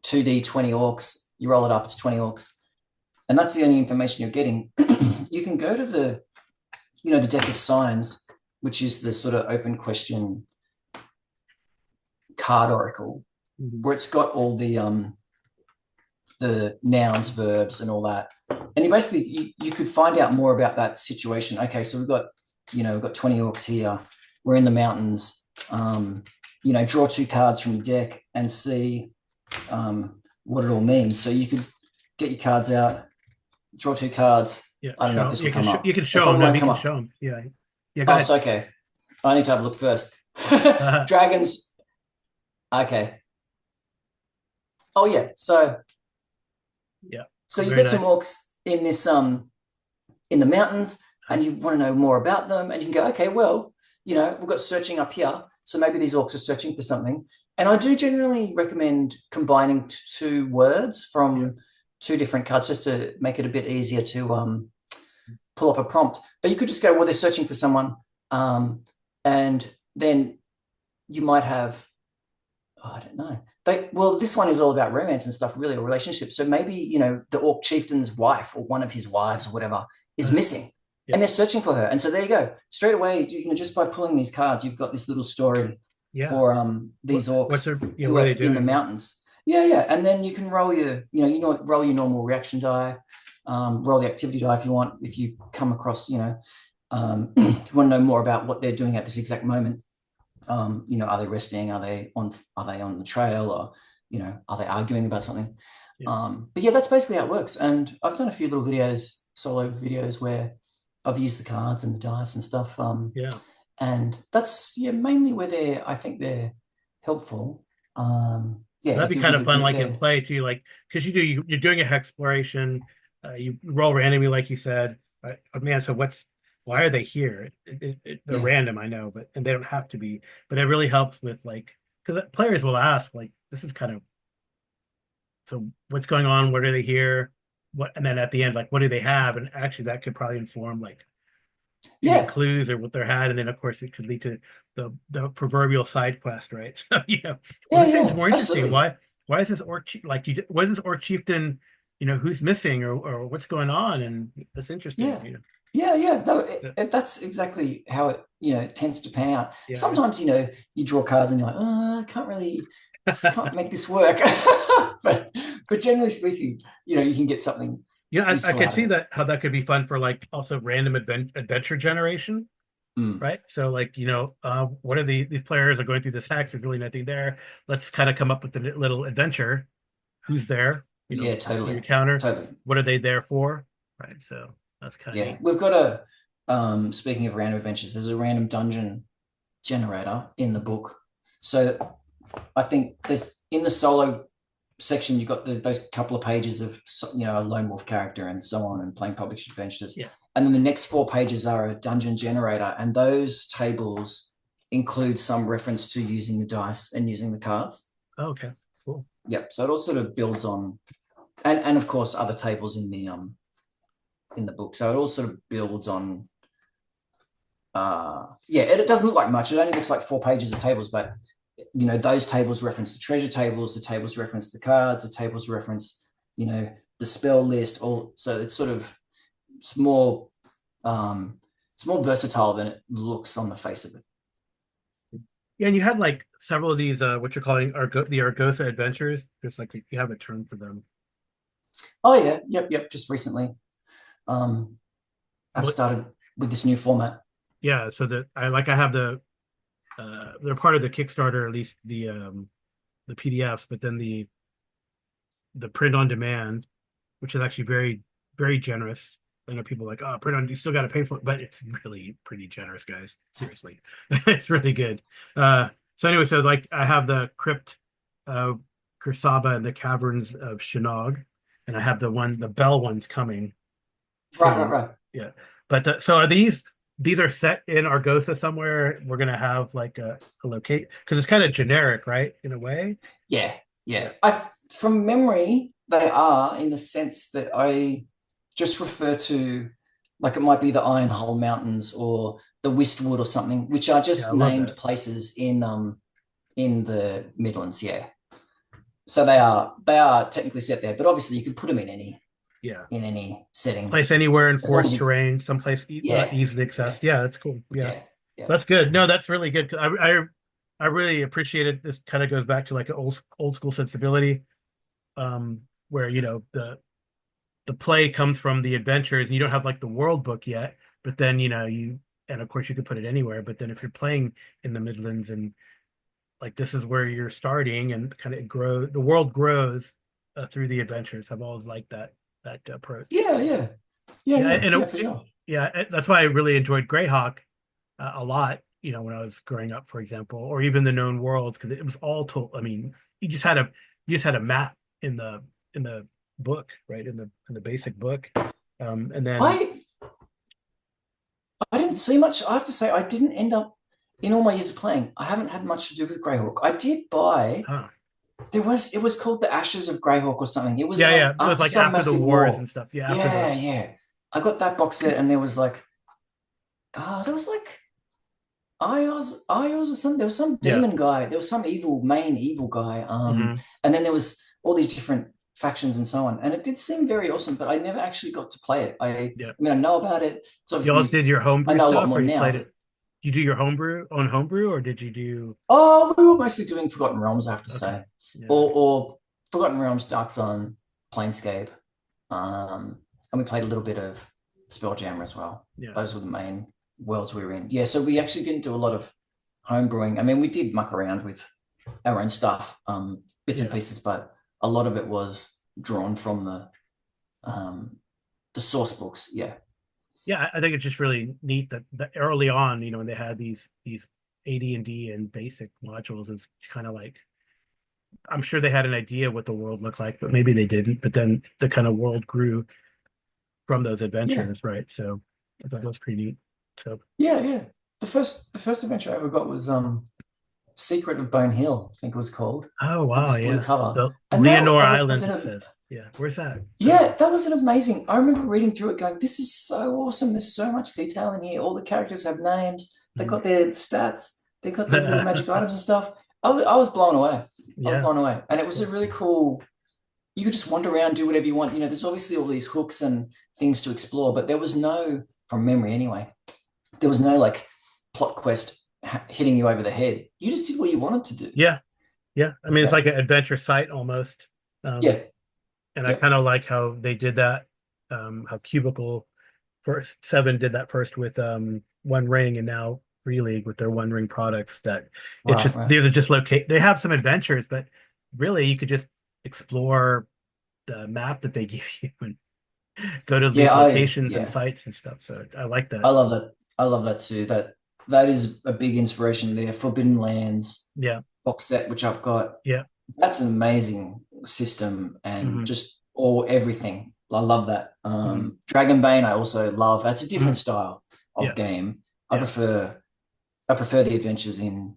2D 20 orcs, you roll it up, it's 20 orcs, and that's the only information you're getting. You can go to the deck of signs, which is the sort of open question card oracle, where it's got all the nouns, verbs, and all that. And you basically you could find out more about that situation. Okay, so we've got 20 orcs here. We're in the mountains. Draw 2 cards from your deck and see what it all means. So you could get your cards out, draw 2 cards. I don't know if this will come up. You can show them. You can show them. Yeah. Oh, so okay. I need to have a look first. Dragons. Okay. Oh yeah. Yeah, So you've very got some nice. orcs in this in the mountains, and you want to know more about them, and you can go, okay, well, we've got searching up here, so maybe these orcs are searching for something. And I do generally recommend combining two words Yeah. from two different cards just to make it a bit easier to pull up a prompt. But you could just go, well, they're searching for someone, and then you might have, oh, I don't know. Well, this one is all about romance and stuff, really, or relationships. So maybe, the orc chieftain's wife or one of his wives or whatever is missing, Yeah. and they're searching for her. And so there you go. Straight away, just by pulling these cards, you've got this little story Yeah. for these What's orcs their, who what are they are in the doing? mountains. Yeah, yeah. And then you can roll roll your normal reaction die, roll the activity die if you want, if you come across, if you want to know more about what they're doing at this exact moment. Are they resting? Are they on the trail, or are they arguing about something? Yeah. But yeah, that's basically how it works. And I've done a few little solo videos where I've used the cards and the dice and stuff. Yeah. And that's mainly where I think they're helpful. Yeah, That'd if be you're kind with of a fun, group like in there. play too, like because you're doing a exploration, you roll randomly, like you said. Oh, man, so why are they here? They're Yeah, random, I know, but and they don't have to be. But it really helps with like because players will ask like, this is kind of so what's going on? What are they here? What and then at the end, like what do they have? And actually, that could probably inform like any yeah, clues or what they had, and then of course it could lead to the proverbial side quest, right? So well, yeah, this seems yeah, more interesting. absolutely. Why is this like what is this orc chieftain? Who's missing or what's going on? And that's interesting. Yeah, yeah, yeah. No, So, that's exactly how it tends to pan out. yeah, Sometimes you draw cards and you're like, oh, can't make this work. but generally speaking, you can get something I useful could out of see it. that how that could be fun for like also random adventure generation, Mm. right? So like what are these players are going through this hex? There's really nothing there. Let's kind of come up with a little adventure. Who's there, Yeah, your totally, encounter, totally. what are they there for, right? So that's kind of Yeah, neat. we've got speaking of random adventures, there's a random dungeon generator in the book. So I think there's in the solo section, you've got those couple of pages of a lone wolf character and so on, and playing published adventures, Yeah. and then the next 4 pages are a dungeon generator, and those tables include some reference to using the dice and using the cards. Oh, okay, cool. Yep. So it all sort of builds on, and of course other tables in the book. So it all sort of builds on. Yeah, it doesn't look like much. It only looks like 4 pages of tables, but those tables reference the treasure tables, the tables reference the cards, the tables reference the spell list. All so it's more versatile than it looks on the face of it. Yeah, and you had like several of these what you're calling the Argosa adventures. There's like you have a term for them. Oh yeah, yep. Just recently, um, I've But started with this new format. yeah, so that I have they're part of the Kickstarter, at least the PDFs, but then the print on demand, which is actually very, very generous. I know people are like, oh, print on, you still got to pay for it, but it's really pretty generous, guys. Seriously, it's really good. So anyway, so like I have the Crypt of Kursaba and the Caverns of Shinog, and I have the Bell ones coming soon. Right. Yeah, but so are these are set in Argosa somewhere? We're gonna have like a locate because it's kind of generic, right? In a way. Yeah, Yeah. yeah. From memory, they are in the sense that I just refer to, like it might be the Iron Hole Mountains or the Wistwood or something, which are Yeah, I just love named that. places in the Midlands. Yeah. So they are technically set there, but obviously you could put them Yeah. in any setting Place anywhere in as long as forest you. terrain, someplace Yeah, easily yeah, accessed. Yeah, that's cool. Yeah, yeah, yeah. that's good. No, that's really good. 'Cause I really appreciate it. This kind of goes back to like an old school sensibility, where the play comes from the adventures, and you don't have like the world book yet. But then and of course you could put it anywhere. But then if you're playing in the Midlands and like this is where you're starting and kind of grow, the world grows through the adventures. I've always liked that approach. Yeah, yeah, yeah, Yeah, yeah, and yeah, for sure. that's why I really enjoyed Greyhawk a lot. When I was growing up, for example, or even the Known Worlds, because it was all told. I mean, you just had a map in the book, right? In the basic book. And then I didn't see much. I have to say, I didn't end up in all my years of playing. I haven't had much to do with Greyhawk. I did buy. huh. It was called The Ashes of Greyhawk or something. It was Yeah, like yeah. It was after like some after the massive wars war. and stuff. Yeah, after Yeah, the yeah. I got that box set, and there was like, there was like Ios or something. There was some yeah. demon guy. There was some main evil guy. Mhm. And then there was all these different factions and so on. And it did seem very awesome, but I never actually got to play it. I Yeah. mean, I know about it. It's You also obviously did your I homebrew know a lot stuff, more or you now, played it? but You do your homebrew, or did you do? oh, we were mostly doing Forgotten Realms, I have to Okay. say, Yeah. or Forgotten Realms, Dark Sun, Planescape, and we played a little bit of Spelljammer as well. Yeah. Those were the main worlds we were in. Yeah, so we actually didn't do a lot of home brewing. I mean, we did muck around with our own stuff, bits and pieces, but a lot of it was drawn from the source books. Yeah. Yeah, I think it's just really neat that early on, when they had these AD&D and basic modules, it's kind of like I'm sure they had an idea what the world looked like, but maybe they didn't. But then the kind of world grew from those Yeah. adventures, right? So I thought that was pretty neat. So Yeah, yeah. The first adventure I ever got was Secret of Bone Hill, I think it was called. oh Had wow, this blue yeah, cover. the And Leonore that was Islands it says. Yeah, where's that? that was an amazing. I remember reading through it going, this is so awesome. There's so much detail in here. All the characters have names. They got their stats. They got their little magic items and stuff. I was blown away. I was Yeah, blown away. And it was a really cool, you could just wander around, do whatever you want. There's obviously all these hooks and things to explore, but there was no, from memory anyway, there was no like plot quest hitting you over the head. You just did what you wanted to do. yeah, yeah. I mean, it's Yeah. like an adventure site almost. Yeah. And I Yeah. kind of like how they did that. How Cubicle first 7 did that first with One Ring, and now Free League with their One Ring products. That it's Right, just right. these are just locate. They have some adventures, but really you could just explore the map that they give you and go to these locations and Yeah. sites and stuff. So I like I that. love that. I love that too. That is a big inspiration there. Forbidden Lands Yeah, box set, which I've got. yeah, That's an amazing system and hmm just everything. I love that. hmm Dragonbane, I also love. That's a different hmm style of yeah, game. I yeah, prefer I prefer the adventures in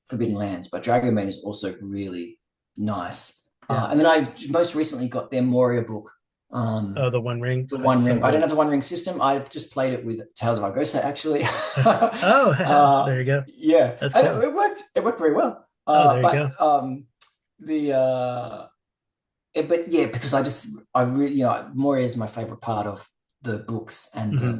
Forbidden Lands, but Dragonbane is also really nice. yeah. And then I most recently got their Moria book. Um, Oh, the One Ring. the That's One so Ring. I don't good. have the One Ring system. I just played it with Tales of Argosa, actually. Oh, there you go. Yeah, That's and cool. it worked. It worked very well. Oh, there you But go. the but yeah, because I really Moria is my favorite part of the books and hmm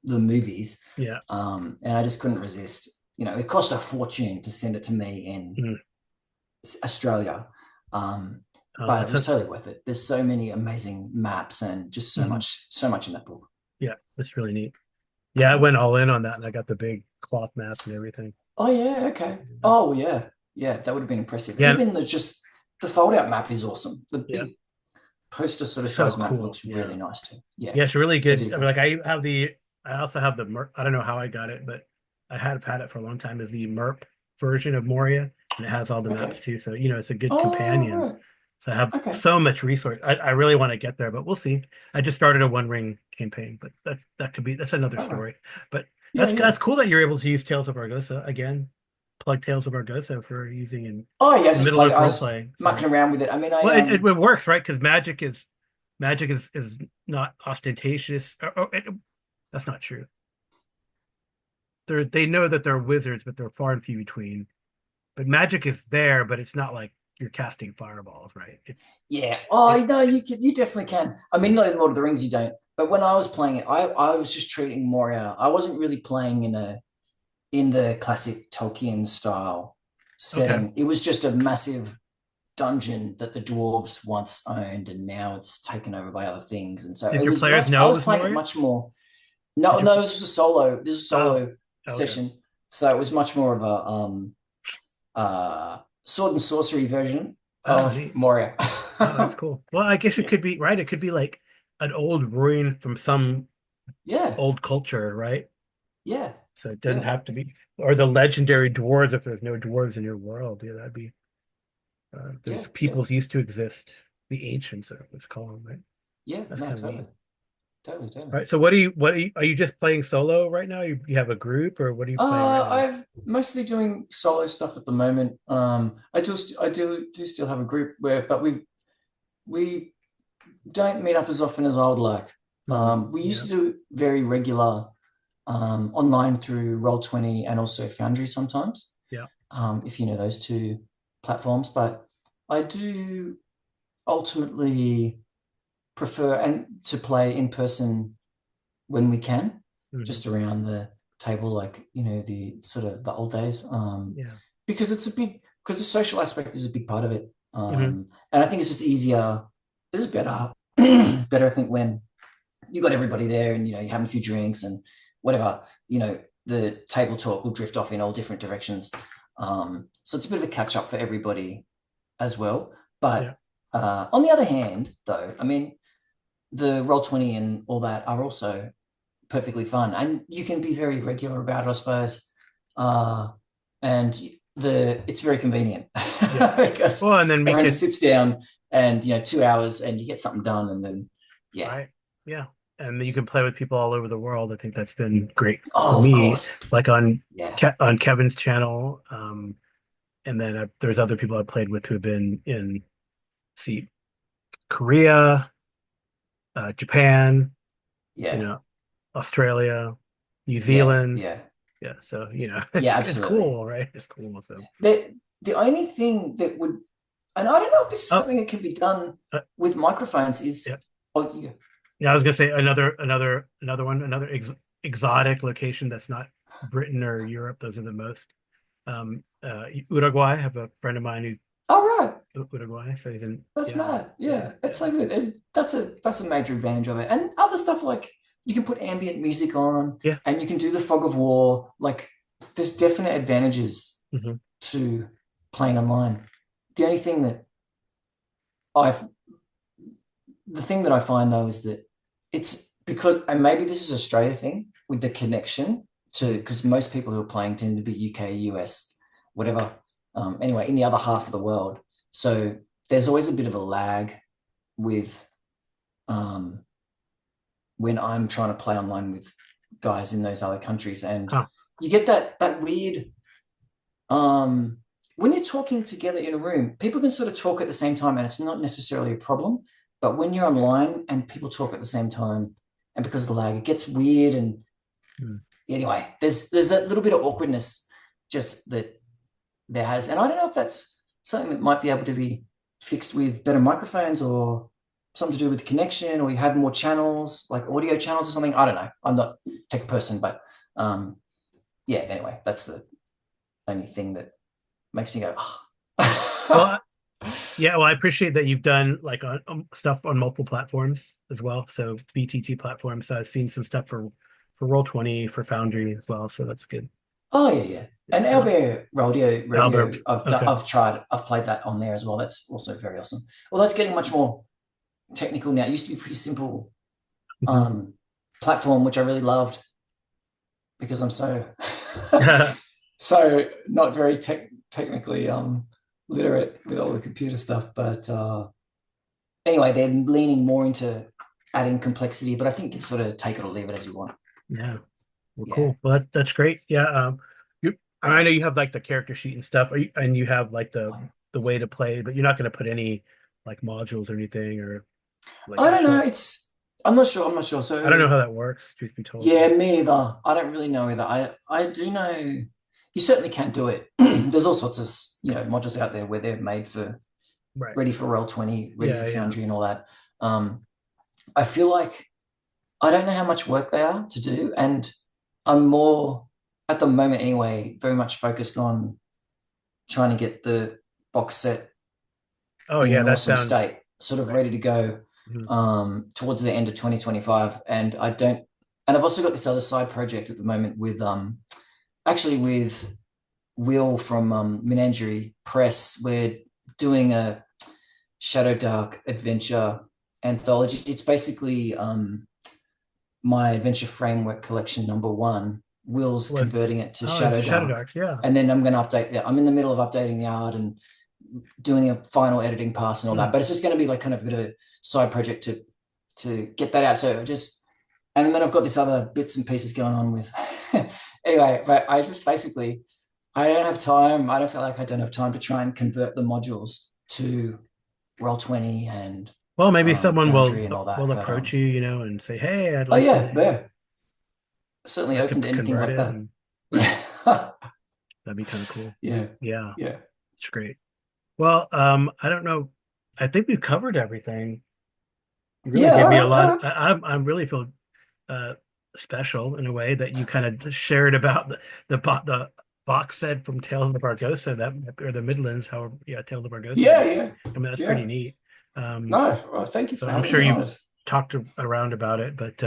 the movies. Yeah. And I just couldn't resist. It cost a fortune to send it to me in Mhm. Australia. Um, Oh, but it that's was a totally worth it. There's so many amazing maps and just mhm. so much in that book. Yeah, that's really neat. Yeah, I went all in on that, and I got the big cloth maps and everything. Oh yeah, okay. Yeah, Oh yeah, yeah. That would have been impressive. yeah, Even the fold out map is awesome. The yeah. big poster sort of So size map cool. looks Yeah, really nice too. Yeah, yeah. It's really they good. did a I mean, great like job. I also have the Merp. I don't know how I got it, but I have had it for a long time. Is the Merp version of Moria, and it has all the maps Okay. too. So it's a good Oh companion. right. So I have Okay. so much resource. I really want to get there, but we'll see. I just started a One Ring campaign, but that's another Right, right. story. But Yeah, yeah. that's cool that you're able to use Tales of Argosa again. Plug Tales of Argosa for using Oh yeah, I in the just middle played. of I role was playing. So mucking around with it. I mean, well, it works, right? Because magic is not ostentatious. That's not true. They know that they're wizards, but they're far and few between. But magic is there, but it's not like you're casting fireballs, right? Yeah. Oh, It, no, you definitely can. I mean, not in Lord of the Rings, you don't. But when I was playing it, I was just treating Moria. I wasn't really playing in the classic Tolkien style okay. setting. It was just a massive dungeon that the dwarves once owned, and now it's taken over by other things. And so Did it your was players much. I know it was was playing it Moria? much more. Did No, you? no, this was a solo. This was a Oh, solo okay. session. So it was much more of a sword and sorcery version Oh, of neat. Moria. Oh, that's cool. Well, I guess it Yeah. could be right. It could be like an old ruin from some Yeah. old culture, right? Yeah. So it doesn't Yeah. have to be, or the legendary dwarves if there's no dwarves in your world. Yeah, that'd be. Yeah, There's peoples used to exist, the ancients, or let's call them, right? yeah, That's no, kind of neat. totally. All right. So are you just playing solo right now? You have a group, or what are you playing right now? I've mostly doing solo stuff at the moment. I do still have a group but we don't meet up as often as I would like. We used to do very regular online through Roll20 and also Foundry sometimes. Yeah. If you know those two platforms, but I do ultimately prefer and to play in person when we can, just around the table, like the sort of the old days. Because because the social aspect is a big part of it. And I think it's just easier. This is better, better I think when you got everybody there and you're having a few drinks and whatever. The table talk will drift off in all different directions. So it's a bit of a catch up for everybody as well. But on the other hand, though, I mean, the Roll20 and all that are also perfectly fun, and you can be very regular about it, I suppose. And it's very convenient because and then everyone just sits down and 2 hours and you get something done, and then and you can play with people all over the world. I think that's been great for me. Of course. Like on Kevin's channel, and then there's other people I've played with who have been in Korea, Japan, Australia, New Zealand. So it's cool, right? It's cool. So the only thing that would, and I don't know if this is something that can be done with microphones, is I was gonna say another one, another exotic location that's not Britain or Europe. Those are the most. Uruguay. I have a friend of mine who. Uruguay. So he's in. That's mad. It's so good. And that's a major advantage of it. And other stuff like you can put ambient music on, and you can do the fog of war. Like there's definite advantages to playing online. The only thing that I find though is that it's because, and maybe this is Australia thing with the connection because most people who are playing tend to be UK, US, whatever. Anyway, in the other half of the world. So there's always a bit of a lag with when I'm trying to play online with guys in those other countries, and you get that weird when you're talking together in a room, people can sort of talk at the same time and it's not necessarily a problem. But when you're online and people talk at the same time, and because of the lag, it gets weird. And anyway, there's that little bit of awkwardness just that there has. And I don't know if that's something that might be able to be fixed with better microphones or something to do with the connection, or you have more channels, like audio channels or something. I don't know. I'm not a tech person, but anyway, that's the only thing that makes me go, well, I appreciate that you've done like stuff on multiple platforms as well. So BTT platforms. So I've seen some stuff for Roll20, for Foundry as well. So that's good. Oh yeah. And Albert Radio. I've played that on there as well. That's also very awesome. Well, that's getting much more technical now. It used to be a pretty simple platform, which I really loved because I'm so so not very technically literate with all the computer stuff. But anyway, they're leaning more into adding complexity, but I think you can sort of take it or leave it as you want. Yeah. Well, cool. Well, that's great. Yeah. I know you have like the character sheet and stuff, and you have like the way to play, but you're not going to put any like modules or anything, or like I don't know. I'm not sure. So I don't know how that works, truth be told. Yeah, me either. I don't really know either. I do know you certainly can do it. There's all sorts of modules out there where they're made for ready for Roll20, ready for Foundry and all that. I feel like I don't know how much work they are to do, and I'm more at the moment anyway, very much focused on trying to get the box set in an awesome state, sort of ready to go towards the end of 2025. And I've also got this other side project at the moment with with Will from Menagerie Press. We're doing a Shadow Dark adventure anthology. It's basically my adventure framework collection #1. Will's converting it to Shadow Dark. Yeah. And then I'm going to update that. I'm in the middle of updating the art and doing a final editing pass and all that. But it's just going to be like kind of a bit of a side project to get that out. So just, and then I've got this other bits and pieces going on with. Anyway, but I just basically, I don't have time. I don't feel like I don't have time to try and convert the modules to Roll20 and Well, maybe someone Foundry and all that. will But, approach you, you know, and say, "Hey, I'd oh like yeah, to yeah. Certainly open to anything convert like it." that. And, Yeah. that'd be kind of cool. Yeah. Yeah, Yeah. it's great. Well, I don't know. I think we've covered everything. You really Yeah. gave All me a right. All lot. right. I really feel uh, special in a way that you kind of shared about the box set from Tales of Argosa, that, or the Midlands, however, yeah, Tales of Argosa. Yeah. Yeah. I mean, that's Yeah. pretty neat. No, well, thank you So for I'm having sure me you on it. talked around about it, but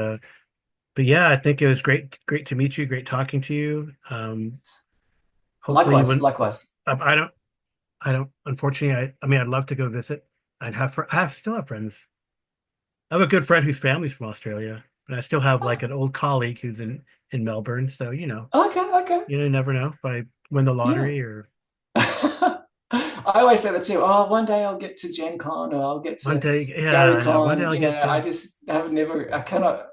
yeah, I think it was great to meet you. Great talking to you. Hopefully, Likewise. when Likewise. I don't. Unfortunately, I mean, I'd love to go visit. I still have friends. I have a good friend whose family's from Australia, and I still have like Oh, an old colleague who's in Melbourne. So okay. Okay. you never know if I win the Yeah. lottery or I always say that too. Oh, one day I'll get to Gen Con or I'll get one to day. Yeah, Gary I know. One day Con. I'll You know, get I to. just have never, I cannot,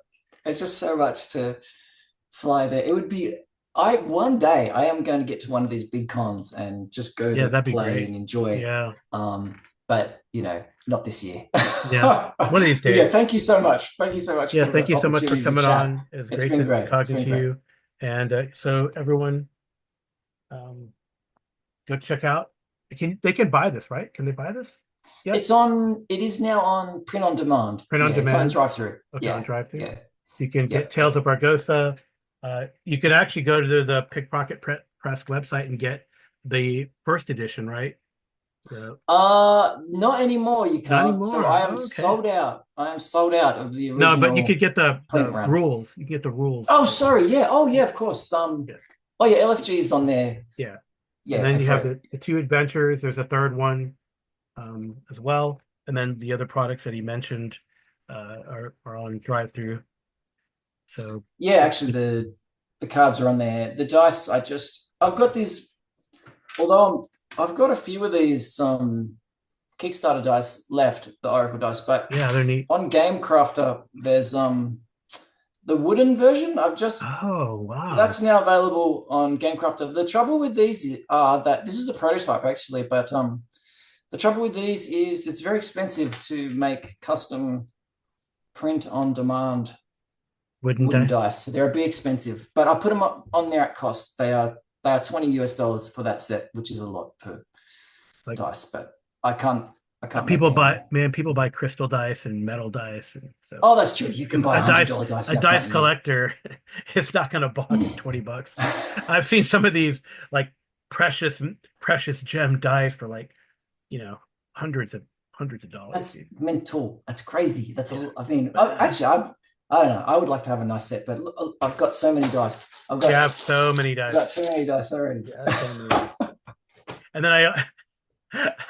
it's just so much to fly there. It would be, one day I am going to get to one of these big cons and just go Yeah, to that'd be play great. and enjoy. Yeah, But not this year. yeah. One of these But yeah, days. thank you so much. Thank you so much Yeah, for thank the you so much for opportunity to coming chat. on. It's It's great been to great. It's talking been to great. you. And so everyone, um, go check out. They can buy this, right? Can they buy this? Yep. It is now on print on demand. Print on Yeah, it's on demand. drive through. Okay, on Yeah. drive through. Yeah. So you can get Yep. Tales of Argosa. You can actually go to the Pickpocket Press website and get the first edition, right? The, Not anymore. You not can't. So anymore. I am Oh, okay. sold out. I am sold out of the No, but you could original get print the run. rules. You can get the rules. Oh, sorry. Yeah. Oh, yeah. Yeah, Of course. yeah, Oh, yeah. LFG is on there. yeah. And Yeah, then for you have free. the two adventures. There's a third one as well. And then the other products that he mentioned are on drive through. So Yeah, actually, the cards are on there. The dice. I've got these. Although I've got a few of these Kickstarter dice left, the Oracle dice, but yeah, they're neat. on Game Crafter, there's the wooden version. Oh, wow. That's now available on Game Crafter. The trouble with these are that this is the prototype actually, but the trouble with these is it's very expensive to make custom print on demand wooden dice. So they're a bit expensive, but I've put them up on there at cost. They are $20 for that set, which is a lot for dice, but I can't people buy crystal dice and metal dice, and so oh, that's true. You can buy $100 dice. A now, dice collector is not going to balk at $20. I've seen some of these like precious gem dice for like hundreds of dollars. That's mental. That's crazy. I don't know. I would like to have a nice set, but look, I've got so many dice. You have so many dice. I've got too many dice already. Yeah, so many dice. And then I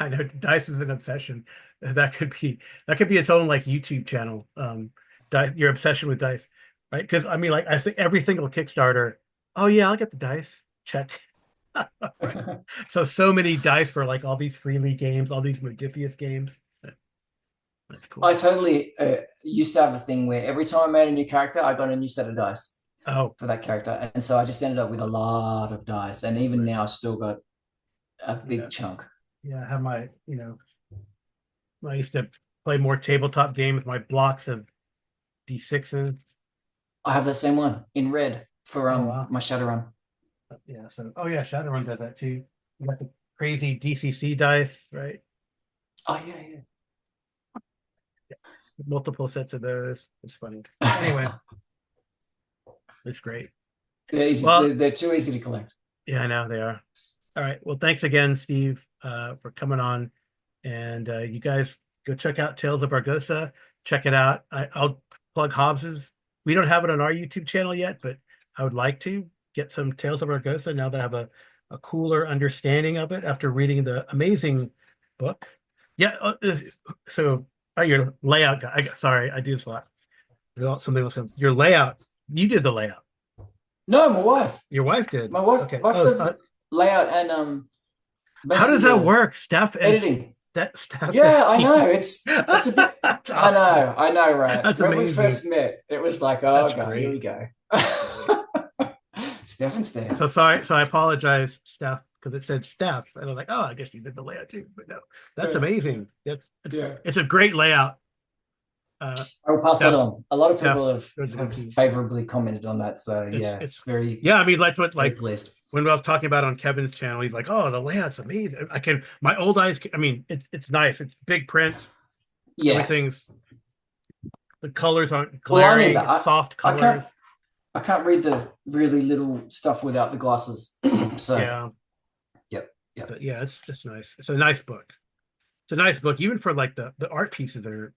know dice is an obsession. That could be its own like YouTube channel. Dice, your obsession with dice, right? Because I mean, like I think every single Kickstarter. Oh yeah, I'll get the dice. Check. Right. So many dice for like all these free league games, all these Modifius games. That's cool. I totally used to have a thing where every time I made a new character, I got a new set of dice. Oh, for that character, and so I just ended up with a lot of dice, and even now I still got a big chunk. Yeah, I have my I used to play more tabletop games. My blocks of D6s. I have the same one in red for my Shadowrun. Yeah, so Shadowrun does that too. You got the crazy DCC dice, right? Oh yeah. Multiple sets of those. It's funny. Anyway, it's great. They're easy. Well, they're too easy to collect. Yeah, I know they are. All right. Well, thanks again, Steve, for coming on. And you guys go check out Tales of Argosa. Check it out. I'll plug Hobbs's. We don't have it on our YouTube channel yet, but I would like to get some Tales of Argosa now that I have a cooler understanding of it after reading the amazing book. Yeah. So your layout guy. Sorry, I do this a lot. Something else. Your layout. You did the layout. No, my wife. Your wife did. My wife. Okay. Wife does layout and How does that work, Steph? And editing. Steph. Yeah, I know. It's a bit. That's I awesome. know. I know, right? That's When we amazing. first met, it was like, oh That's god, here we great. go. Steph and Steph. So sorry. So I apologize, Steph, because it said Steph, and I was like, oh, I guess you did the layout too. But no, that's amazing. It's a great layout. I will pass that Steph, on. A lot of Steph people have Grodzicki. favorably commented on that. So yeah, It's very yeah. I mean, like what very like pleased. when I was talking about on Kevin's channel, he's like, "Oh, the layout's amazing." I can my old eyes. I mean, it's nice. It's big print. Yeah. Everything's the colors aren't Well, I need glaring. that. It's soft I colors. can't read the really little stuff without the glasses. So Yeah, yep. but yeah, it's just nice. It's a nice book. It's a nice book, even for like the art pieces that are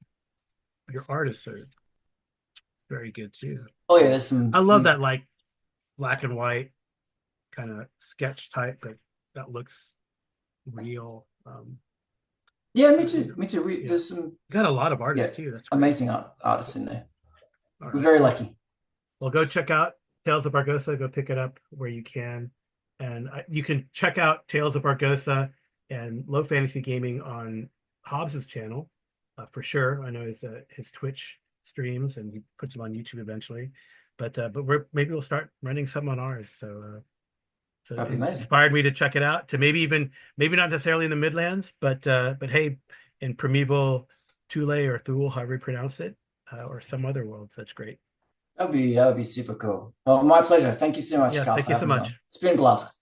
your artists are very good too. Oh yeah, there's some. I love that like black and white kind of sketch type, but that looks real. Yeah, me too. Yeah. There's some You got a lot of artists too. That's great. amazing artists in there. All We're right. very lucky. Well, go check out Tales of Argosa. Go pick it up where you can, and you can check out Tales of Argosa and Low Fantasy Gaming on Hobbs's channel for sure. I know his Twitch streams, and he puts them on YouTube eventually. But maybe we'll start running some on ours. So That'd be it amazing. inspired me to check it out. To maybe not necessarily in the Midlands, but hey, in Primeval Thule or Thule, however you pronounce it, or some other worlds. That's great. That would be super cool. Well, my pleasure. Thank you so much, Yeah, Carl, thank for you so having me on. much. It's been a blast.